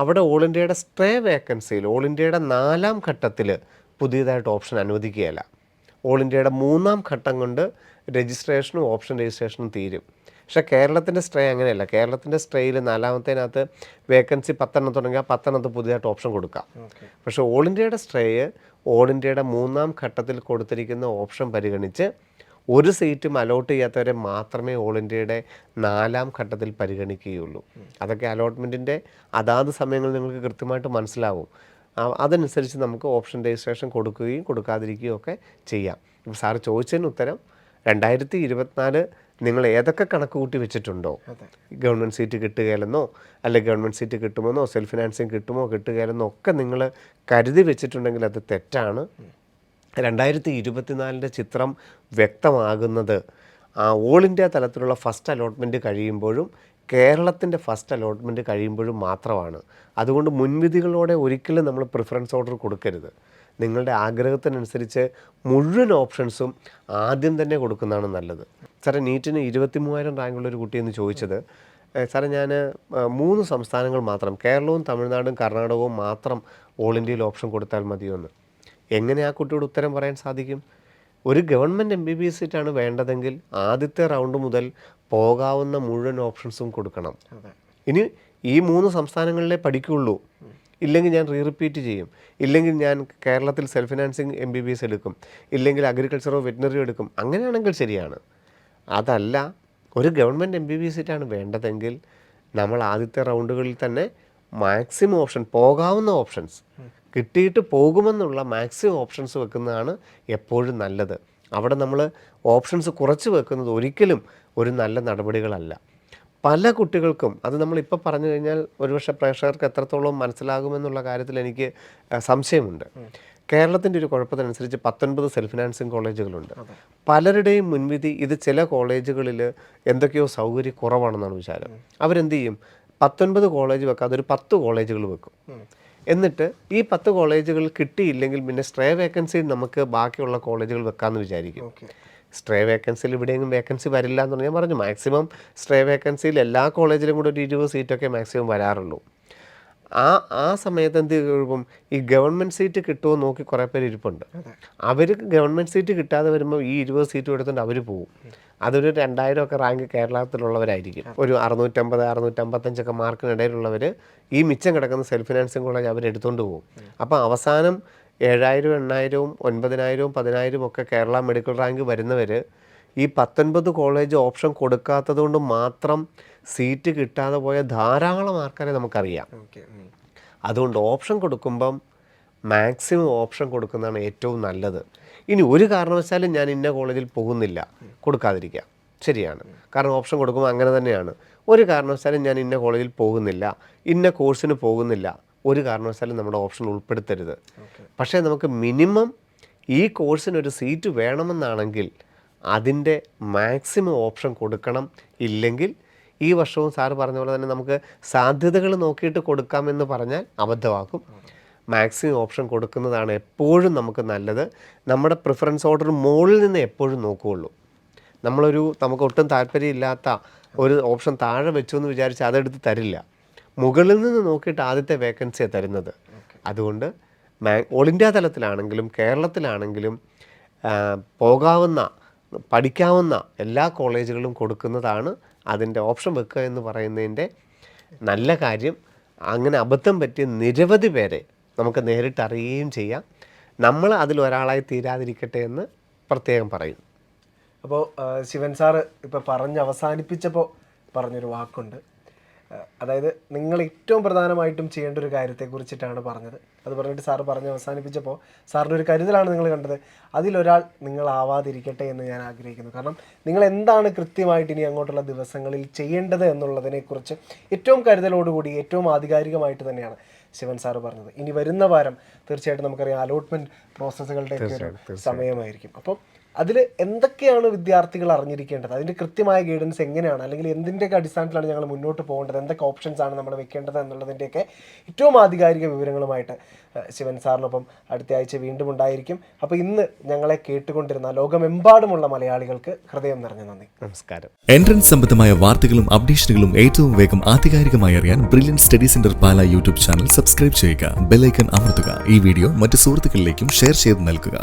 അവിടെ ഓൾ ഇന്ത്യയുടെ സ്റ്റേ വേക്കൻസിയിൽ ഓൾ ഇന്ത്യയുടെ 4ാം ഘട്ടത്തിൽ പുതിയതായിട്ട് ഓപ്ഷൻ അനുവദിക്കുകയില്ല. ഓൾ ഇന്ത്യയുടെ 3ാം ഘട്ടം കൊണ്ട് രജിസ്ട്രേഷനും ഓപ്ഷൻ രജിസ്ട്രേഷനും തീരും. പക്ഷേ കേരളത്തിൻ്റെ സ്റ്റേ അങ്ങനെയല്ല. കേരളത്തിൻ്റെ സ്റ്റേയിൽ 4ാമത്തേനകത്ത് വേക്കൻസി 10 തുടങ്ങിയാൽ 10 പുതിയതായിട്ട് ഓപ്ഷൻ കൊടുക്കാം. പക്ഷേ ഓൾ ഇന്ത്യയുടെ സ്റ്റേ ഓൾ ഇന്ത്യയുടെ 3ാം ഘട്ടത്തിൽ കൊടുത്തിരിക്കുന്ന ഓപ്ഷൻ പരിഗണിച്ച് ഒരു സീറ്റും അലോട്ട് ചെയ്യാത്തവരെ മാത്രമേ ഓൾ ഇന്ത്യയുടെ 4ാം ഘട്ടത്തിൽ പരിഗണിക്കുകയുള്ളൂ. അതൊക്കെ അലോട്ട്മെൻറ്റിൻ്റെ അതാത് സമയങ്ങളിൽ നിങ്ങൾക്ക് കൃത്യമായിട്ട് മനസ്സിലാവും. അതനുസരിച്ച് നമുക്ക് ഓപ്ഷൻ രജിസ്ട്രേഷൻ കൊടുക്കുകയും കൊടുക്കാതിരിക്കുകയും ഒക്കെ ചെയ്യാം. ഇപ്പോൾ സാറ് ചോദിച്ചതിന് ഉത്തരം 2024 നിങ്ങൾ ഏതൊക്കെ കണക്ക് കൂട്ടി വെച്ചിട്ടുണ്ടോ, ഗവൺമെൻറ് സീറ്റ് കിട്ടുകയില്ലെന്നോ അല്ലെങ്കിൽ ഗവൺമെൻറ് സീറ്റ് കിട്ടുമെന്നോ സെൽഫ് ഫിനാൻസിങ് കിട്ടുമോ കിട്ടുകയില്ലെന്നോ ഒക്കെ നിങ്ങൾ കരുതി വെച്ചിട്ടുണ്ടെങ്കിൽ അത് തെറ്റാണ്. 2024 ചിത്രം വ്യക്തമാകുന്നത് ഓൾ ഇന്ത്യ തലത്തിലുള്ള ഫസ്റ്റ് അലോട്ട്മെൻറ്റ് കഴിയുമ്പോഴും കേരളത്തിൻ്റെ ഫസ്റ്റ് അലോട്ട്മെൻറ്റ് കഴിയുമ്പോഴും മാത്രമാണ്. അതുകൊണ്ട് മുൻവിധികളോടെ ഒരിക്കലും നമ്മൾ പ്രിഫറൻസ് ഓർഡർ കൊടുക്കരുത്. നിങ്ങളുടെ ആഗ്രഹത്തിനനുസരിച്ച് മുഴുവൻ ഓപ്ഷൻസും ആദ്യം തന്നെ കൊടുക്കുന്നതാണ് നല്ലത്. സാറേ, നീറ്റിന് 23,000 റാങ്കുള്ളൊരു കുട്ടിയെന്ന് ചോദിച്ചത്, സാറേ ഞാൻ 3 സംസ്ഥാനങ്ങൾ മാത്രം, കേരളവും തമിഴ്നാടും കർണാടകവും മാത്രം ഓൾ ഇന്ത്യയിൽ ഓപ്ഷൻ കൊടുത്താൽ മതിയെന്ന്. എങ്ങനെ ആ കുട്ടിയോട് ഉത്തരം പറയാൻ സാധിക്കും? ഒരു ഗവൺമെൻറ് MBBS സീറ്റാണ് വേണ്ടതെങ്കിൽ ആദ്യത്തെ റൗണ്ട് മുതൽ പോകാവുന്ന മുഴുവൻ ഓപ്ഷൻസും കൊടുക്കണം. ഇനി ഈ 3 സംസ്ഥാനങ്ങളിലേ പഠിക്കുകയുള്ളൂ, ഇല്ലെങ്കിൽ ഞാൻ റിപ്പീറ്റ് ചെയ്യും, ഇല്ലെങ്കിൽ ഞാൻ കേരളത്തിൽ സെൽഫ് ഫിനാൻസിങ് MBBS എടുക്കും, ഇല്ലെങ്കിൽ അഗ്രികൾച്ചറോ വെറ്റിനറിയോ എടുക്കും, അങ്ങനെയാണെങ്കിൽ ശരിയാണ്. അതല്ല, ഒരു ഗവൺമെൻറ് MBBS സീറ്റാണ് വേണ്ടതെങ്കിൽ നമ്മൾ ആദ്യത്തെ റൗണ്ടുകളിൽ തന്നെ മാക്സിമം ഓപ്ഷൻ, പോകാവുന്ന ഓപ്ഷൻസ്, കിട്ടിയിട്ട് പോകുമെന്നുള്ള മാക്സിമം ഓപ്ഷൻസ് വെക്കുന്നതാണ് എപ്പോഴും നല്ലത്. അവിടെ നമ്മൾ ഓപ്ഷൻസ് കുറച്ച് വെക്കുന്നത് ഒരിക്കലും ഒരു നല്ല നടപടികളല്ല. പല കുട്ടികൾക്കും അത് നമ്മളിപ്പോൾ പറഞ്ഞു കഴിഞ്ഞാൽ ഒരുപക്ഷെ പ്രേക്ഷകർക്ക് എത്രത്തോളം മനസ്സിലാകുമെന്നുള്ള കാര്യത്തിൽ എനിക്ക് സംശയമുണ്ട്. കേരളത്തിൻ്റെ ഒരു കുഴപ്പത്തിനനുസരിച്ച് 19 സെൽഫ് ഫിനാൻസിങ് കോളേജുകളുണ്ട്. പലരുടെയും മുൻവിധി ഇത് ചില കോളേജുകളിൽ എന്തൊക്കെയോ സൗകര്യക്കുറവാണെന്നാണ് വിചാരം. അവരെന്ത് ചെയ്യും? 19 കോളേജ് വെക്കാതെ ഒരു 10 കോളേജുകൾ വെക്കും. എന്നിട്ട് ഈ 10 കോളേജുകൾ കിട്ടിയില്ലെങ്കിൽ പിന്നെ സ്ട്രേ വേക്കൻസി നമുക്ക് ബാക്കിയുള്ള കോളേജുകൾ വെക്കാമെന്ന് വിചാരിക്കും. സ്ട്രേ വേക്കൻസിയിൽ ഇവിടെയെങ്കിലും വേക്കൻസി വരില്ല എന്ന് ഞാൻ പറഞ്ഞു. മാക്സിമം സ്ട്രേ വേക്കൻസിയിൽ എല്ലാ കോളേജിലും കൂടെ ഒരു 20 സീറ്റൊക്കെ മാക്സിമം വരാറുള്ളൂ. ആ സമയത്ത് എന്ത് കഴിയുമ്പം ഈ ഗവൺമെൻറ് സീറ്റ് കിട്ടുമോ നോക്കി കുറേ പേര് ഇരിപ്പുണ്ട്. അവർക്ക് ഗവൺമെൻറ് സീറ്റ് കിട്ടാതെ വരുമ്പോൾ ഈ 20 സീറ്റ് എടുത്തുകൊണ്ട് അവർ പോകും. അതൊരു 2000 ഒക്കെ റാങ്ക് കേരളത്തിലുള്ളവരായിരിക്കും. ഒരു 650, 655 മാർക്കിനിടയിലുള്ളവർ ഈ മിച്ചം കിടക്കുന്ന സെൽഫ് ഫിനാൻസിങ് കോളേജ് അവരെടുത്തുകൊണ്ട് പോകും. അപ്പോൾ അവസാനം 7,000, 8,000, 9,000, 10,000 ഒക്കെ കേരള മെഡിക്കൽ റാങ്ക് വരുന്നവർ ഈ 19 കോളേജ് ഓപ്ഷൻ കൊടുക്കാത്തത് കൊണ്ട് മാത്രം സീറ്റ് കിട്ടാതെ പോയ ധാരാളം ആൾക്കാരെ നമുക്കറിയാം. അതുകൊണ്ട് ഓപ്ഷൻ കൊടുക്കുമ്പം മാക്സിമം ഓപ്ഷൻ കൊടുക്കുന്നതാണ് ഏറ്റവും നല്ലത്. ഇനി ഒരു കാരണവശാലും ഞാൻ ഇന്ന കോളേജിൽ പോകുന്നില്ല, കൊടുക്കാതിരിക്കുക, ശരിയാണ്. കാരണം ഓപ്ഷൻ കൊടുക്കുമ്പോൾ അങ്ങനെ തന്നെയാണ്. ഒരു കാരണവശാലും ഞാൻ ഇന്ന കോളേജിൽ പോകുന്നില്ല, ഇന്ന കോഴ്സിന് പോകുന്നില്ല, ഒരു കാരണവശാലും നമ്മുടെ ഓപ്ഷൻ ഉൾപ്പെടുത്തരുത്. പക്ഷേ നമുക്ക് മിനിമം ഈ കോഴ്സിനൊരു സീറ്റ് വേണമെന്നാണെങ്കിൽ അതിൻ്റെ മാക്സിമം ഓപ്ഷൻ കൊടുക്കണം. ഇല്ലെങ്കിൽ ഈ വർഷവും സാറ് പറഞ്ഞ പോലെ തന്നെ നമുക്ക് സാധ്യതകൾ നോക്കിയിട്ട് കൊടുക്കാമെന്ന് പറഞ്ഞാൽ അബദ്ധമാക്കും. മാക്സിമം ഓപ്ഷൻ കൊടുക്കുന്നതാണ് എപ്പോഴും നമുക്ക് നല്ലത്. നമ്മുടെ പ്രിഫറൻസ് ഓർഡർ മുകളിൽ നിന്ന് എപ്പോഴും നോക്കുകയുള്ളൂ. നമുക്ക് ഒട്ടും താല്പര്യമില്ലാത്ത ഒരു ഓപ്ഷൻ താഴെ വെച്ചു എന്ന് വിചാരിച്ച് അതെടുത്ത് തരില്ല. മുകളിൽ നിന്ന് നോക്കിയിട്ട് ആദ്യത്തെ വേക്കൻസിയാണ് തരുന്നത്. അതുകൊണ്ട് ഓൾ ഇന്ത്യ തലത്തിലാണെങ്കിലും കേരളത്തിലാണെങ്കിലും പോകാവുന്ന പഠിക്കാവുന്ന എല്ലാ കോളേജുകളും കൊടുക്കുന്നതാണ് അതിൻ്റെ ഓപ്ഷൻ വെക്കുക എന്ന് പറയുന്നതിൻ്റെ നല്ല കാര്യം. അങ്ങനെ അബദ്ധം പറ്റിയ നിരവധി പേരെ നമുക്ക് നേരിട്ട് അറിയുകയും ചെയ്യാം. നമ്മൾ അതിലൊരാളായി തീരാതിരിക്കട്ടെ എന്ന് പ്രത്യേകം പറയും. അപ്പോൾ ശിവൻ സാറ് ഇപ്പോൾ അവസാനിപ്പിച്ചപ്പോൾ പറഞ്ഞൊരു വാക്കുണ്ട്. അതായത് നിങ്ങൾ ഏറ്റവും പ്രധാനമായിട്ടും ചെയ്യേണ്ട ഒരു കാര്യത്തെക്കുറിച്ചിട്ടാണ് പറഞ്ഞത്. അത് പറഞ്ഞിട്ട് സാറ് അവസാനിപ്പിച്ചപ്പോൾ സാറിൻ്റെ ഒരു കരുതലാണ് നിങ്ങൾ കണ്ടത്. അതിലൊരാൾ നിങ്ങളാവാതിരിക്കട്ടെ എന്ന് ഞാൻ ആഗ്രഹിക്കുന്നു. കാരണം നിങ്ങൾ എന്താണ് കൃത്യമായിട്ട് ഇനി അങ്ങോട്ടുള്ള ദിവസങ്ങളിൽ ചെയ്യേണ്ടത് എന്നുള്ളതിനെക്കുറിച്ച് ഏറ്റവും കരുതലോടുകൂടി ഏറ്റവും ആധികാരികമായിട്ട് തന്നെയാണ് ശിവൻ സാറ് പറഞ്ഞത്. ഇനി വരുന്ന വാരം തീർച്ചയായിട്ടും നമുക്കറിയാം അലോട്ട്മെൻറ്റ് പ്രോസസ്സുകളുടെയൊക്കെ ഒരു സമയമായിരിക്കും. അപ്പം അതിൽ എന്തൊക്കെയാണ് വിദ്യാർത്ഥികൾ അറിഞ്ഞിരിക്കേണ്ടത്, അതിൻ്റെ കൃത്യമായ ഗൈഡൻസ് എങ്ങനെയാണ്, അല്ലെങ്കിൽ എന്തിൻ്റെയൊക്കെ അടിസ്ഥാനത്തിലാണ് ഞങ്ങൾ മുന്നോട്ട് പോകേണ്ടത്, എന്തൊക്കെ ഓപ്ഷൻസ് ആണ് നമ്മൾ വെക്കേണ്ടത് എന്നുള്ളതിൻ്റെയൊക്കെ ഏറ്റവും ആധികാരിക വിവരങ്ങളുമായിട്ട് ശിവൻ സാറിനൊപ്പം അടുത്ത ആഴ്ച വീണ്ടും ഉണ്ടായിരിക്കും. അപ്പോൾ ഇന്ന് ഞങ്ങളെ കേട്ടുകൊണ്ടിരുന്ന ലോകമെമ്പാടുമുള്ള മലയാളികൾക്ക് ഹൃദയം നിറഞ്ഞ നന്ദി. നമസ്കാരം. എൻട്രൻസ് സംബന്ധമായ വാർത്തകളും അപ്ഡേഷനുകളും ഏറ്റവും വേഗം ആധികാരികമായി അറിയാൻ ബ്രില്യൻറ്റ് സ്റ്റഡി സെന്റർ പാല യൂട്യൂബ് ചാനൽ സബ്സ്ക്രൈബ് ചെയ്യുക, ബെൽ ഐക്കൺ അമർത്തുക. ഈ വീഡിയോ മറ്റ് സുഹൃത്തുക്കളിലേക്കും ഷെയർ ചെയ്ത് നൽകുക.